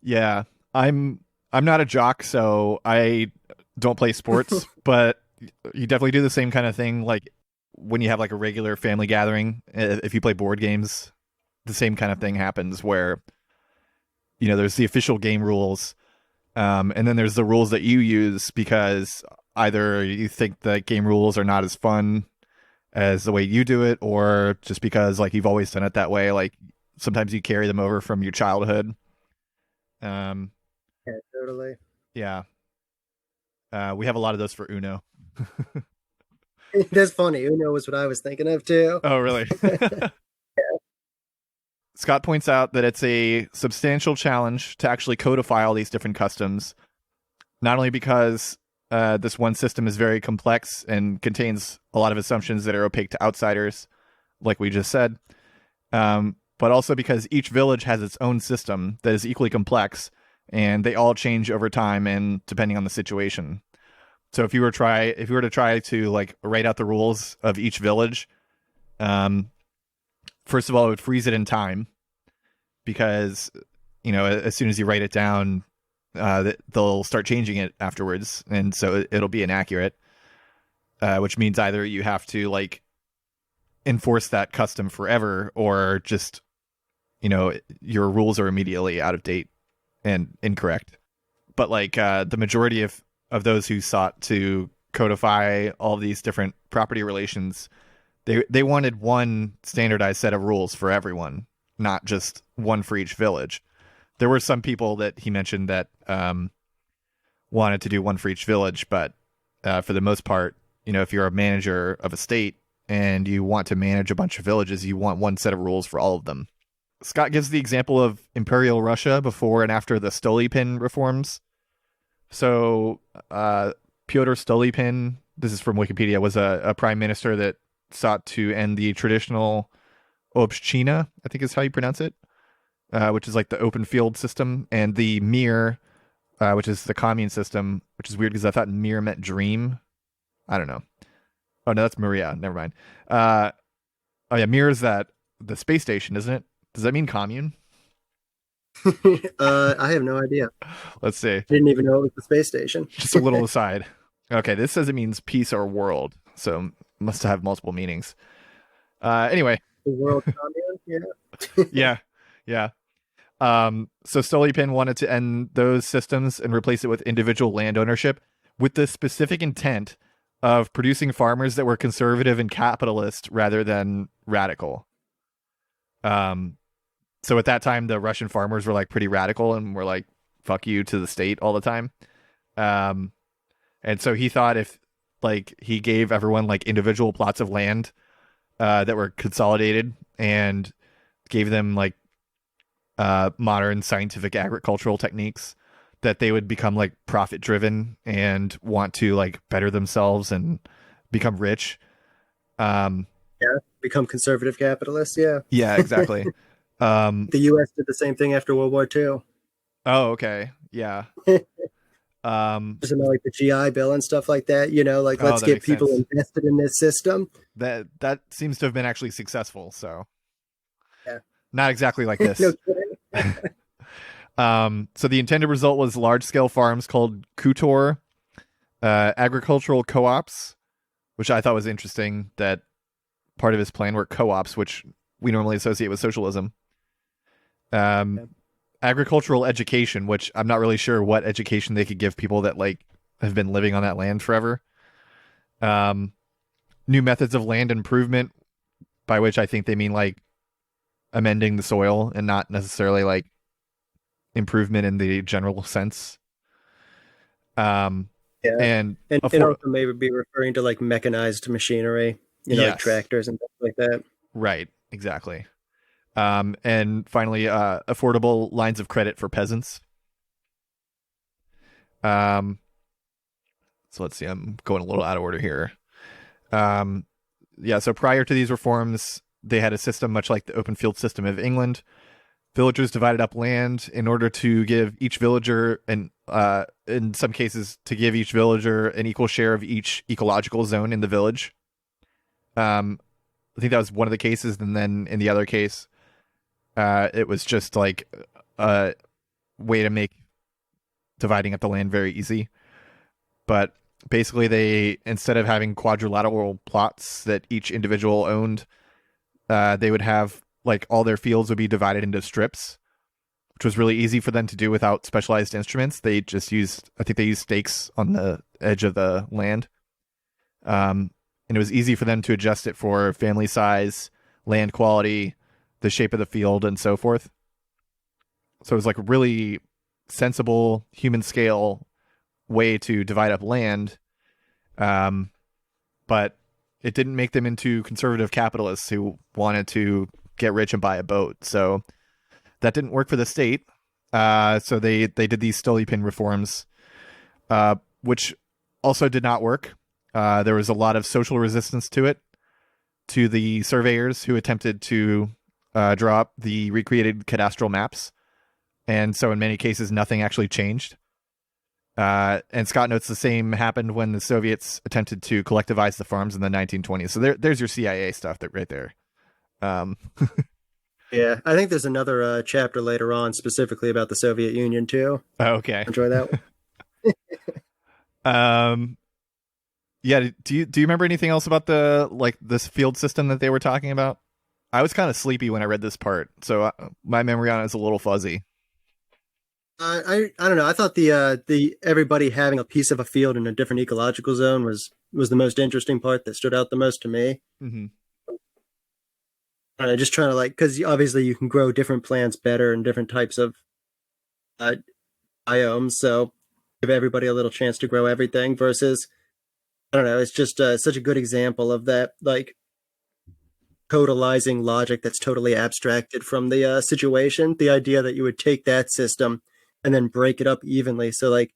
Yeah, I'm not a jock, so I don't play sports, but you definitely do the same kind of thing like when you have like a regular family gathering. If you play board games, the same kind of thing happens where there's the official game rules, and then there's the rules that you use because either you think the game rules are not as fun as the way you do it, or just because like you've always done it that way. Like sometimes you carry them over from your childhood. Yeah, totally. Yeah. We have a lot of those for Uno. That's funny. Uno was what I was thinking of too. Oh, really? Scott points out that it's a substantial challenge to actually codify all these different customs, not only because this one system is very complex and contains a lot of assumptions that are opaque to outsiders, like we just said, but also because each village has its own system that is equally complex, and they all change over time and depending on the situation. So if you were to try to like write out the rules of each village, first of all, it would freeze it in time because, as soon as you write it down, they'll start changing it afterwards. And so it'll be inaccurate. which means either you have to like enforce that custom forever, or just, your rules are immediately out of date and incorrect. But like the majority of those who sought to codify all of these different property relations, they wanted one standardized set of rules for everyone, not just one for each village. There were some people that he mentioned that wanted to do one for each village, but for the most part, if you're a manager of a state and you want to manage a bunch of villages, you want one set of rules for all of them. Scott gives the example of Imperial Russia before and after the Stolypin reforms. So Pyotr Stolypin, this is from Wikipedia, was a prime minister that sought to end the traditional Obshchina, I think is how you pronounce it, which is like the open field system, and the Mir, which is the commune system, which is weird because I thought Mir meant dream. I don't know. Oh, no, that's Maria. Never mind. Oh, yeah, Mir is the space station, isn't it? Does that mean commune? I have no idea. Let's see. Didn't even know it was the space station. Just a little aside. Okay, this says it means peace or world, so must have multiple meanings. Anyway. The world commune, yeah. Yeah. So Stolypin wanted to end those systems and replace it with individual land ownership, with the specific intent of producing farmers that were conservative and capitalist rather than radical. So at that time, the Russian farmers were like pretty radical and were like, fuck you to the state all the time. And so he thought if like he gave everyone like individual plots of land that were consolidated and gave them like modern scientific agricultural techniques, that they would become like profit driven and want to like better themselves and become rich. Yeah, become conservative capitalists. Yeah, exactly. The U.S. did the same thing after World War II. Oh, okay. Yeah. Just like the GI Bill and stuff like that, like let's get people invested in this system. That seems to have been actually successful. So yeah, not exactly like this. No kidding. So the intended result was large scale farms called Kutor, agricultural co-ops, which I thought was interesting that part of his plan were co-ops, which we normally associate with socialism. Agricultural education, which I'm not really sure what education they could give people that like have been living on that land forever. New methods of land improvement, by which I think they mean like amending the soil and not necessarily like improvement in the general sense. And also maybe be referring to like mechanized machinery, yes. Like tractors and stuff like that. Right, exactly. And finally, affordable lines of credit for peasants. So let's see, I'm going a little out of order here. So prior to these reforms, they had a system much like the open field system of England. Villagers divided up land in order to give each villager, and in some cases, to give each villager an equal share of each ecological zone in the village. I think that was one of the cases, and then in the other case, it was just like a way to make dividing up the land very easy. But basically, they, instead of having quadrilateral plots that each individual owned, they would have like all their fields would be divided into strips, which was really easy for them to do without specialized instruments. They just used stakes on the edge of the land. And it was easy for them to adjust it for family size, land quality, the shape of the field, and so forth. So it was like a really sensible human scale way to divide up land. But it didn't make them into conservative capitalists who wanted to get rich and buy a boat. So that didn't work for the state. So they did these Stolypin reforms, which also did not work. There was a lot of social resistance to it, to the surveyors who attempted to draw up the recreated cadastral maps. And so in many cases, nothing actually changed. And Scott notes the same happened when the Soviets attempted to collectivize the farms in the 1920s. So there's your CIA stuff right there. Yeah, I think there's another chapter later on specifically about the Soviet Union too. Okay. Enjoy that one. Yeah, do you remember anything else about the like this field system that they were talking about? I was kind of sleepy when I read this part, so my memory on it is a little fuzzy. I don't know. I thought the everybody having a piece of a field in a different ecological zone was the most interesting part that stood out the most to me. Hmm. Just trying to like because obviously you can grow different plants better in different types of uh, biomes, so give everybody a little chance to grow everything. Versus I don't know. It's just such a good example of that like totalizing logic that's totally abstracted from the situation. The idea that you would take that system and then break it up evenly. So like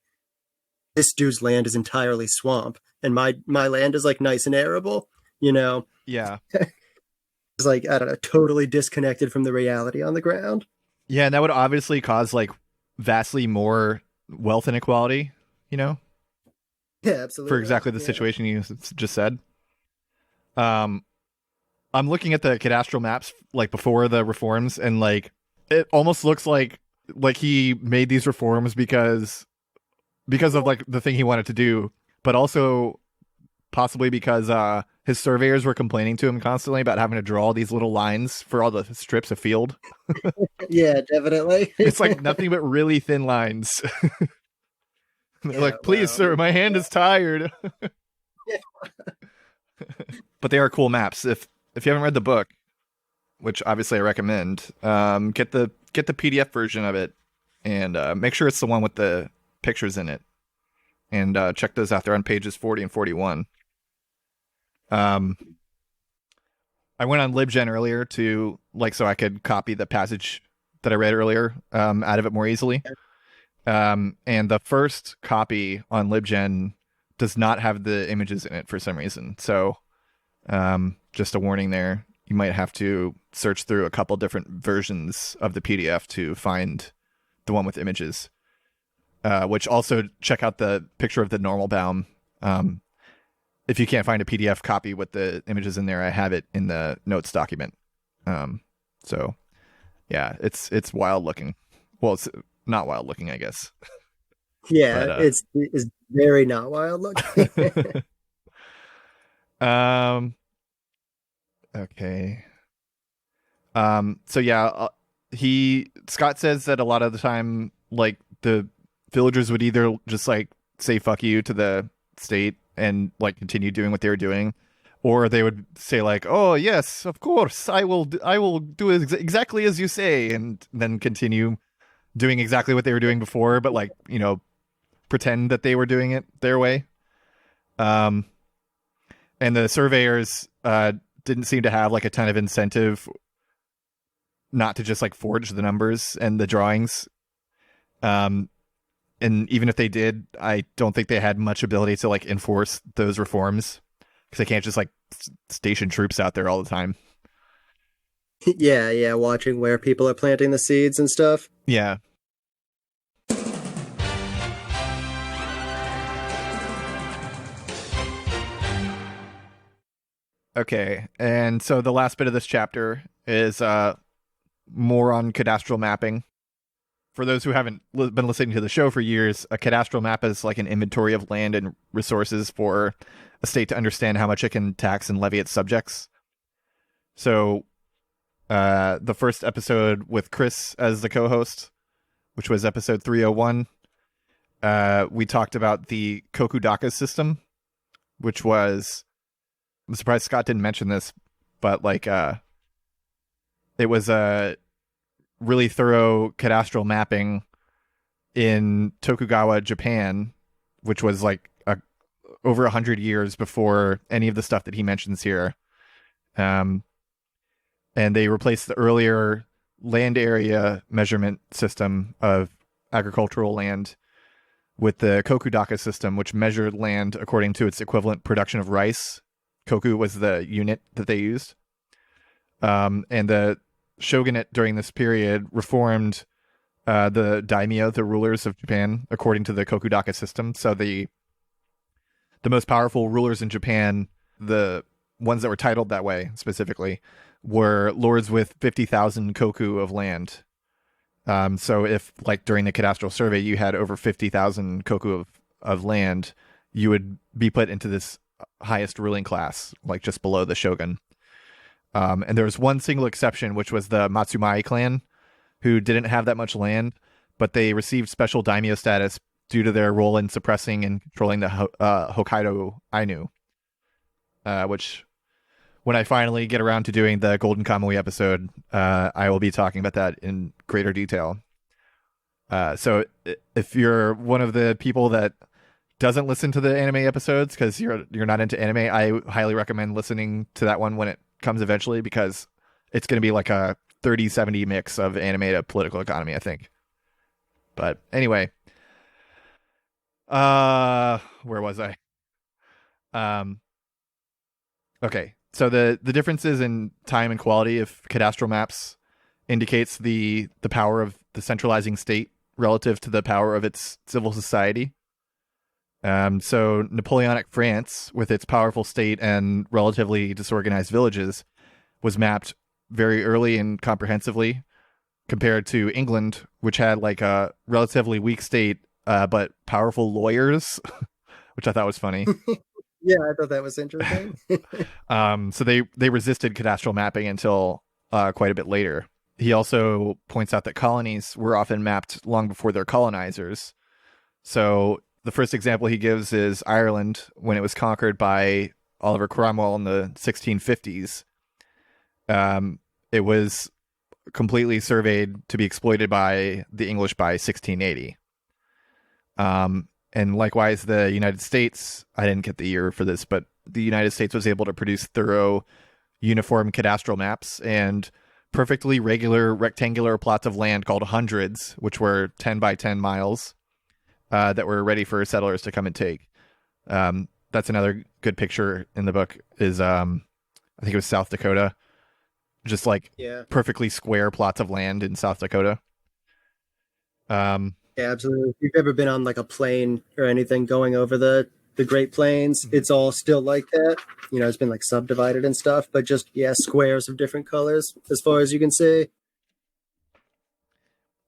this dude's land is entirely swamp, and my land is like nice and arable. You know, Yeah, it's like I don't know, totally disconnected from the reality on the ground. yeah, and that would obviously cause like vastly more wealth inequality. You know, Yeah, for absolutely. exactly the Yeah, situation you just said. Um, I'm looking at the cadastral maps like before the reforms, and like it almost looks like he made these reforms because of like the thing he wanted to do, but also possibly because his surveyors were complaining to him constantly about having to draw all these little lines for all the strips of field. yeah, definitely. It's like nothing but really thin lines. They're Yeah, like, please, wow. sir, my hand is tired. Yeah. But they are cool maps. If you haven't read the book, which obviously I recommend, get the PDF version of it and make sure it's the one with the pictures in it. And check those out. They're on pages 40 and 41. Um, I went on LibGen earlier to like so I could copy the passage that I read earlier out of it more easily. And the first copy on LibGen does not have the images in it for some reason. So just a warning there. You might have to search through a couple different versions of the PDF to find the one with images. Which also check out the picture of the normal Baum. If you can't find a PDF copy with the images in there, I have it in the notes document. So yeah, it's wild looking. Well, it's not wild looking, I guess. Yeah, But it's very not wild looking. um, okay. So yeah, he Scott says that a lot of the time, like the villagers would either just like say "fuck you" to the state and like continue doing what they were doing, or they would say like, "Oh yes, of course, I will do exactly as you say," and then continue doing exactly what they were doing before, but like pretend that they were doing it their way. Um, and the surveyors didn't seem to have like a ton of incentive not to just like forge the numbers and the drawings. Um, and even if they did, I don't think they had much ability to like enforce those reforms because they can't just like station troops out there all the time. Yeah, yeah, watching where people are planting the seeds and stuff. Yeah. Okay. And so the last bit of this chapter is more on cadastral mapping. For those who haven't been listening to the show for years, a cadastral map is like an inventory of land and resources for a state to understand how much it can tax and levy its subjects. So the first episode with Chris as the co-host, which was episode 301, we talked about the Kokudaka system, which was, I'm surprised Scott didn't mention this, but like it was a really thorough cadastral mapping in Tokugawa, Japan, which was like over 100 years before any of the stuff that he mentions here. Um, and they replaced the earlier land area measurement system of agricultural land with the Kokudaka system, which measured land according to its equivalent production of rice. Koku was the unit that they used. And the shogunate during this period reformed the daimyo, the rulers of Japan, according to the Kokudaka system. So the most powerful rulers in Japan, the ones that were titled that way specifically, were lords with 50,000 koku of land. So if like during the cadastral survey you had over 50,000 koku of land, you would be put into this highest ruling class, like just below the shogun. And there was one single exception, which was the Matsumai clan, who didn't have that much land, but they received special daimyo status due to their role in suppressing and controlling the Hokkaido Ainu, which, when I finally get around to doing the Golden Kamui episode, I will be talking about that in greater detail. So if you're one of the people that doesn't listen to the anime episodes because you're not into anime, I highly recommend listening to that one when it comes eventually, because it's going to be like a 30-70 mix of anime to political economy, I think. But anyway, where was I? Okay, so the differences in time and quality of cadastral maps indicates the power of the centralizing state relative to the power of its civil society. So Napoleonic France, with its powerful state and relatively disorganized villages, was mapped very early and comprehensively, compared to England, which had like a relatively weak state, but powerful lawyers, which I thought was funny. Yeah, I thought that was interesting. So they resisted cadastral mapping until quite a bit later. He also points out that colonies were often mapped long before their colonizers. So the first example he gives is Ireland, when it was conquered by Oliver Cromwell in the 1650s. It was completely surveyed to be exploited by the English by 1680. And likewise, the United States, I didn't get the year for this, but the United States was able to produce thorough, uniform cadastral maps and perfectly regular rectangular plots of land called hundreds, which were 10 by 10 miles, that were ready for settlers to come and take. That's another good picture in the book is, I think it was South Dakota, just like perfectly square plots of land in South Dakota. Yeah, absolutely. If you've ever been on like a plane or anything going over the Great Plains, it's all still like that. You know, it's been like subdivided and stuff, but just, squares of different colors as far as you can see.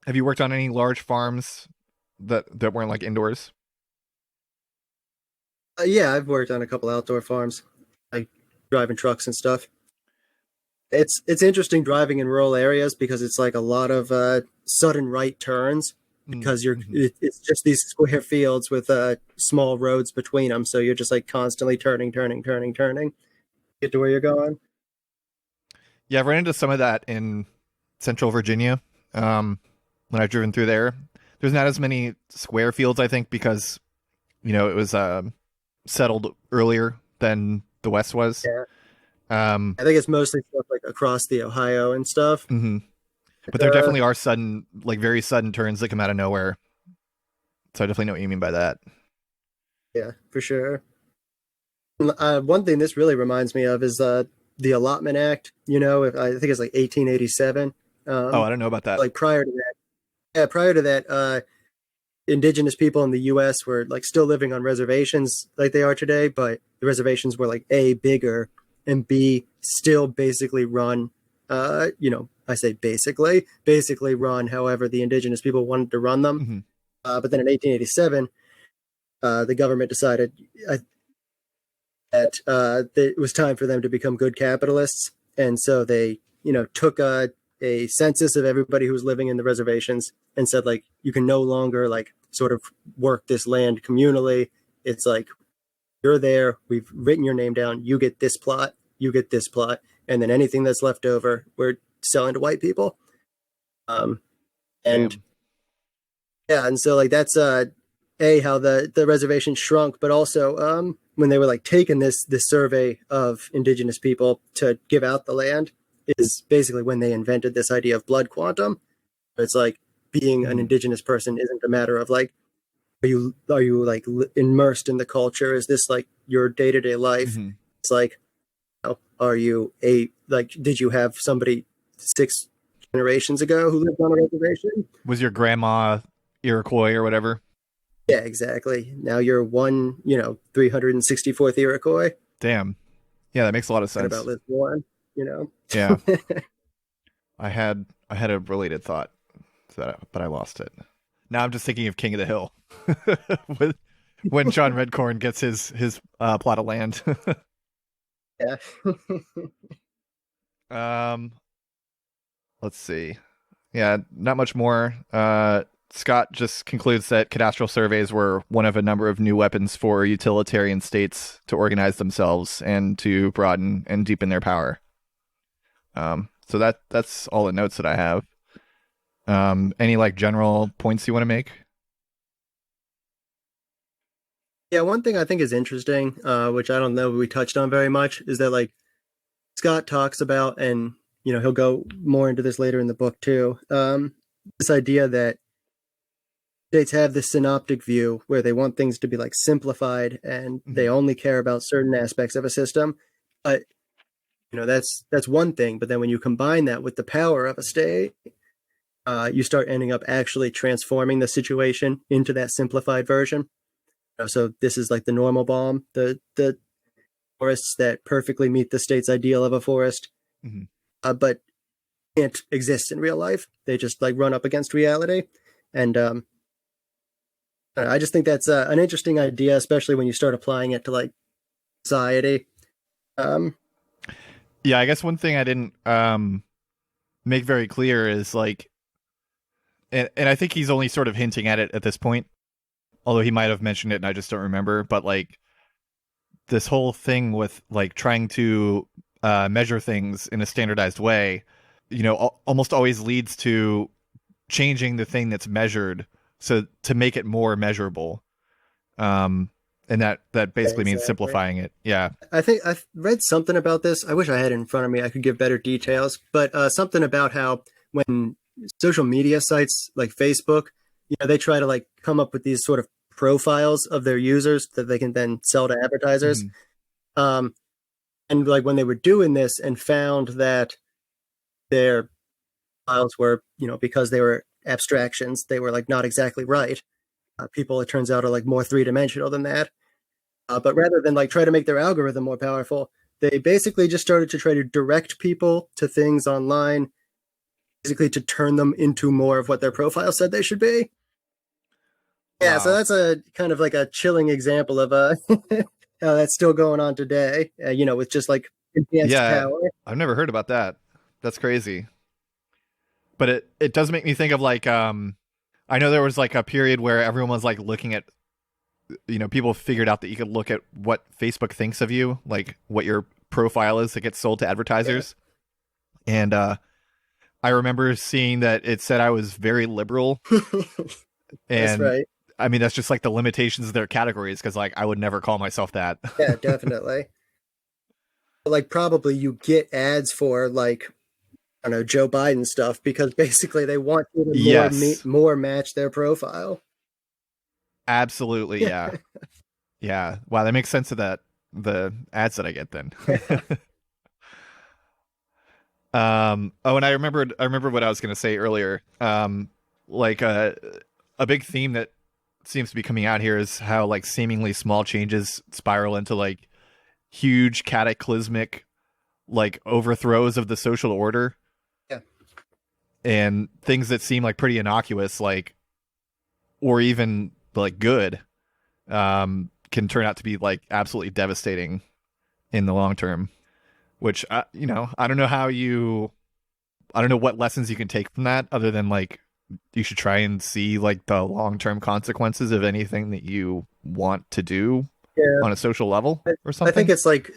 Have you worked on any large farms that weren't like indoors? Yeah, I've worked on a couple outdoor farms, like driving trucks and stuff. It's interesting driving in rural areas because it's like a lot of sudden right turns, because it's just these square fields with small roads between them, so you're just like constantly turning, get to where you're going. Yeah, I've run into some of that in Central Virginia. When I've driven through there, there's not as many square fields, I think, because it was settled earlier than the West was. Yeah. I think it's mostly stuff like across the Ohio and stuff. Mm-hmm. But there definitely are sudden, like very sudden turns that come out of nowhere. So I definitely know what you mean by that. Yeah, for sure. One thing this really reminds me of is the Allotment Act. I think it's like 1887. I don't know about that. Like prior to that, indigenous people in the U.S. were like still living on reservations like they are today, but the reservations were like A, bigger, and B, still basically run, I say basically run however the indigenous people wanted to run them. Mm-hmm. But then in 1887, the government decided that it was time for them to become good capitalists. And so they, took a census of everybody who was living in the reservations and said, like, you can no longer like sort of work this land communally. It's like, you're there, we've written your name down, you get this plot, and then anything that's left over, we're selling to white people. And so like that's how the reservation shrunk, but also when they were like taking this survey of indigenous people to give out the land is basically when they invented this idea of blood quantum. It's like being an indigenous person isn't a matter of like, are you like immersed in the culture? Is this like your day-to-day life? Mm-hmm. It's like, are you did you have somebody 6 generations ago who lived on a reservation? Was your grandma Iroquois or whatever? Yeah, exactly. Now you're 364th Iroquois. Damn. Yeah, that makes a lot of sense. What about Liz Warren? Yeah. I had a related thought to that, but I lost it. Now I'm just thinking of King of the Hill when John Redcorn gets his plot of land. Yeah. um, let's see. Yeah, not much more. Scott just concludes that cadastral surveys were one of a number of new weapons for utilitarian states to organize themselves and to broaden and deepen their power. So that's all the notes that I have. Any like general points you want to make? Yeah, one thing I think is interesting, which I don't know we touched on very much, is that like Scott talks about, and he'll go more into this later in the book too. This idea that states have this synoptic view where they want things to be like simplified and they only care about certain aspects of a system. But that's one thing. But then when you combine that with the power of a state, you start ending up actually transforming the situation into that simplified version. So this is like the normal bomb, the forests that perfectly meet the state's ideal of a forest, but can't exist in real life. They just like run up against reality. And I just think that's an interesting idea, especially when you start applying it to like society. Yeah, I guess one thing I didn't make very clear is like, and I think he's only sort of hinting at it at this point, although he might have mentioned it and I just don't remember. But like this whole thing with like trying to measure things in a standardized way, almost always leads to changing the thing that's measured so to make it more measurable. And that basically means simplifying it. Yeah. I think I've read something about this. I wish I had it in front of me. I could give better details, but something about how when social media sites like Facebook, they try to like come up with these sort of profiles of their users that they can then sell to advertisers. And like when they were doing this and found that their files were, because they were abstractions, they were like not exactly right. People, it turns out, are like more three-dimensional than that. But rather than like try to make their algorithm more powerful, they basically just started to try to direct people to things online, basically to turn them into more of what their profile said they should be. Yeah, so that's a kind of like a chilling example of how that's still going on today, with just like enhanced power. I've never heard about that. That's crazy. But it does make me think of like, I know there was like a period where everyone was like looking at, people figured out that you could look at what Facebook thinks of you, like what your profile is that gets sold to advertisers. Yeah. And I remember seeing that it said I was very liberal. That's right. I mean, that's just like the limitations of their categories, because like I would never call myself that. Yeah, definitely. Like probably you get ads for like, I don't know, Joe Biden stuff because basically they want you to more match their profile. Absolutely, yeah. Yeah. Wow, that makes sense of the ads that I get then. And I remembered what I was going to say earlier. Like a big theme that seems to be coming out here is how like seemingly small changes spiral into like huge cataclysmic like overthrows of the social order. Yeah. And things that seem like pretty innocuous, like, or even like good, can turn out to be like absolutely devastating in the long term, which, I don't know I don't know what lessons you can take from that other than like, you should try and see like the long-term consequences of anything that you want to do on a social level or something. I think it's like,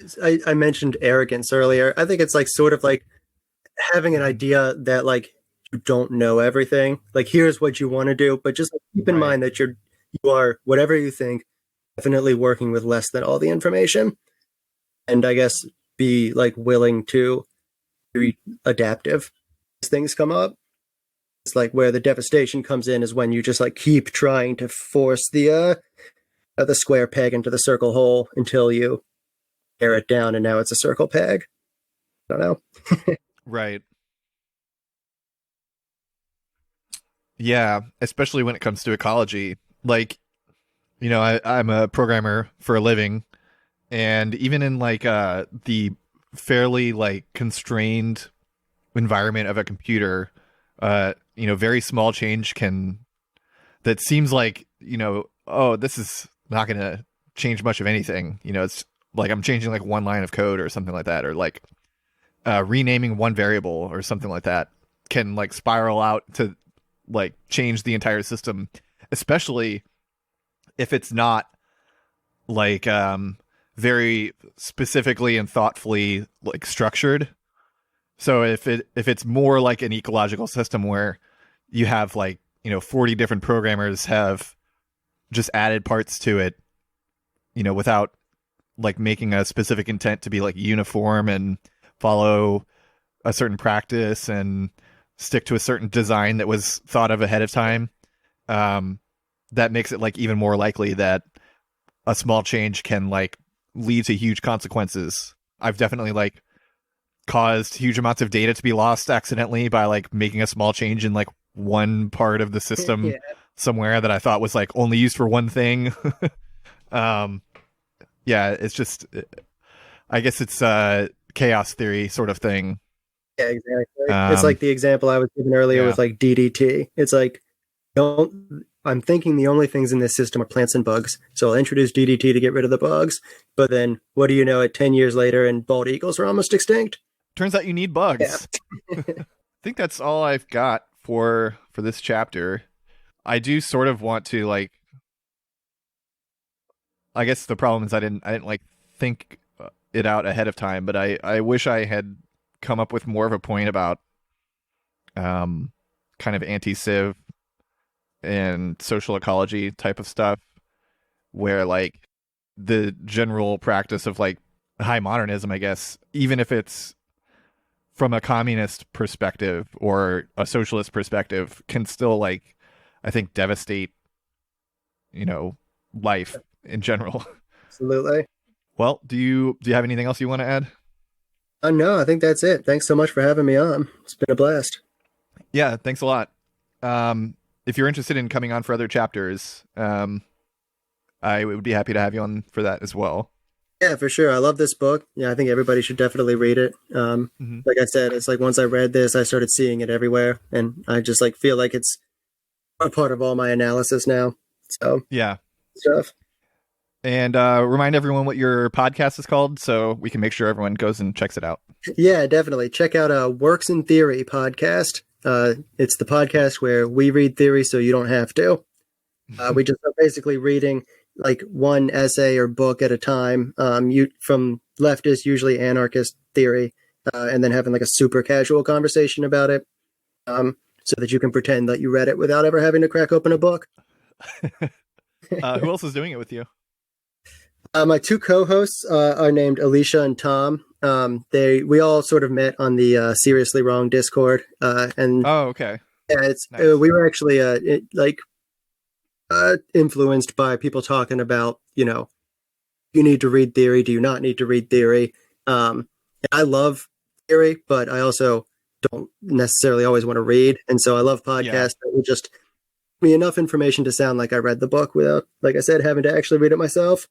I mentioned arrogance earlier. I think it's like sort of like having an idea that like you don't know everything. Like here's what you want to do, but just keep in mind that you are, whatever you think, definitely working with less than all the information. And I guess be like willing to be adaptive as things come up. It's like where the devastation comes in is when you just like keep trying to force the square peg into the circle hole until you tear it down and now it's a circle peg. I don't know. Right. Yeah, especially when it comes to ecology. Like, I'm a programmer for a living, and even in like the fairly like constrained environment of a computer, very small change that seems like, oh, this is not going to change much of anything. You know, it's like I'm changing like one line of code or something like that, or like renaming one variable or something like that can like spiral out to like change the entire system, especially if it's not like very specifically and thoughtfully like structured. So if it's more like an ecological system where you have like, you know, 40 different programmers have just added parts to it, you know, without like making a specific intent to be like uniform and follow a certain practice and stick to a certain design that was thought of ahead of time, that makes it like even more likely that a small change can like lead to huge consequences. I've definitely like caused huge amounts of data to be lost accidentally by like making a small change in like one part of the system Yeah. somewhere that I thought was like only used for one thing. Yeah, it's just, I guess it's chaos theory sort of thing. Yeah, exactly. It's like the example I was given earlier Yeah. with like DDT. It's like, don't. I'm thinking the only things in this system are plants and bugs, so I'll introduce DDT to get rid of the bugs. But then, what do you know? 10 years later, and bald eagles are almost extinct. Turns out you need Yeah. bugs. I think that's all I've got for this chapter. I do sort of want to like, I guess the problem is I didn't like think it out ahead of time, but I wish I had come up with more of a point about kind of anti-civ and social ecology type of stuff, where like the general practice of like high modernism, I guess, even if it's from a communist perspective or a socialist perspective, can still like, I think, devastate, you know, life in general. Absolutely. Well, do you have anything else you want to add? No, I think that's it. Thanks so much for having me on. It's been a blast. Yeah, thanks a lot. If you're interested in coming on for other chapters, I would be happy to have you on for that as well. Yeah, for sure. I love this book. Yeah, I think everybody should definitely read it. Mm-hmm. Like I said, it's like once I read this, I started seeing it everywhere, and I just like feel like it's a part of all my analysis now. So Yeah. stuff. And remind everyone what your podcast is called so we can make sure everyone goes and checks it out. Yeah, definitely. Check out Works in Theory podcast. It's the podcast where we read theory so you don't have to. We just are basically reading like one essay or book at a time, you from leftist, usually anarchist theory, and then having like a super casual conversation about it, so that you can pretend that you read it without ever having to crack open a book. Who else is doing it with you? My two co-hosts are named Alicia and Tom. We all sort of met on the Seriously Wrong Discord, and Oh, okay. yeah, it's Nice. we were actually influenced by people talking about, you know, you need to read theory. Do you not need to read theory? And I love theory, but I also don't necessarily always want to read, and so I love podcasts that will just give me enough information to sound like I read the book without, like I said, having to actually read it myself.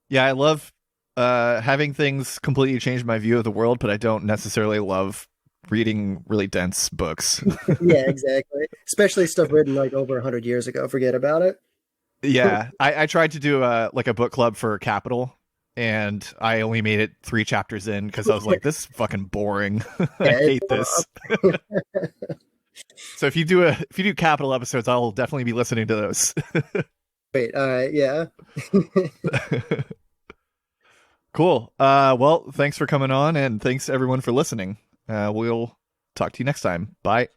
Yeah, I love having things completely change my view of the world, but I don't necessarily love reading really dense books. Yeah, exactly. Especially stuff written like over 100 years ago. Forget about it. Yeah, I tried to do a book club for Capital, and I only made it 3 chapters in because I was like, this is fucking boring. I Yeah, hate this. So if you do Capital episodes, I'll definitely be listening to those. Wait, yeah. Cool. Well, thanks for coming on, and thanks everyone for listening. We'll talk to you next time. Bye.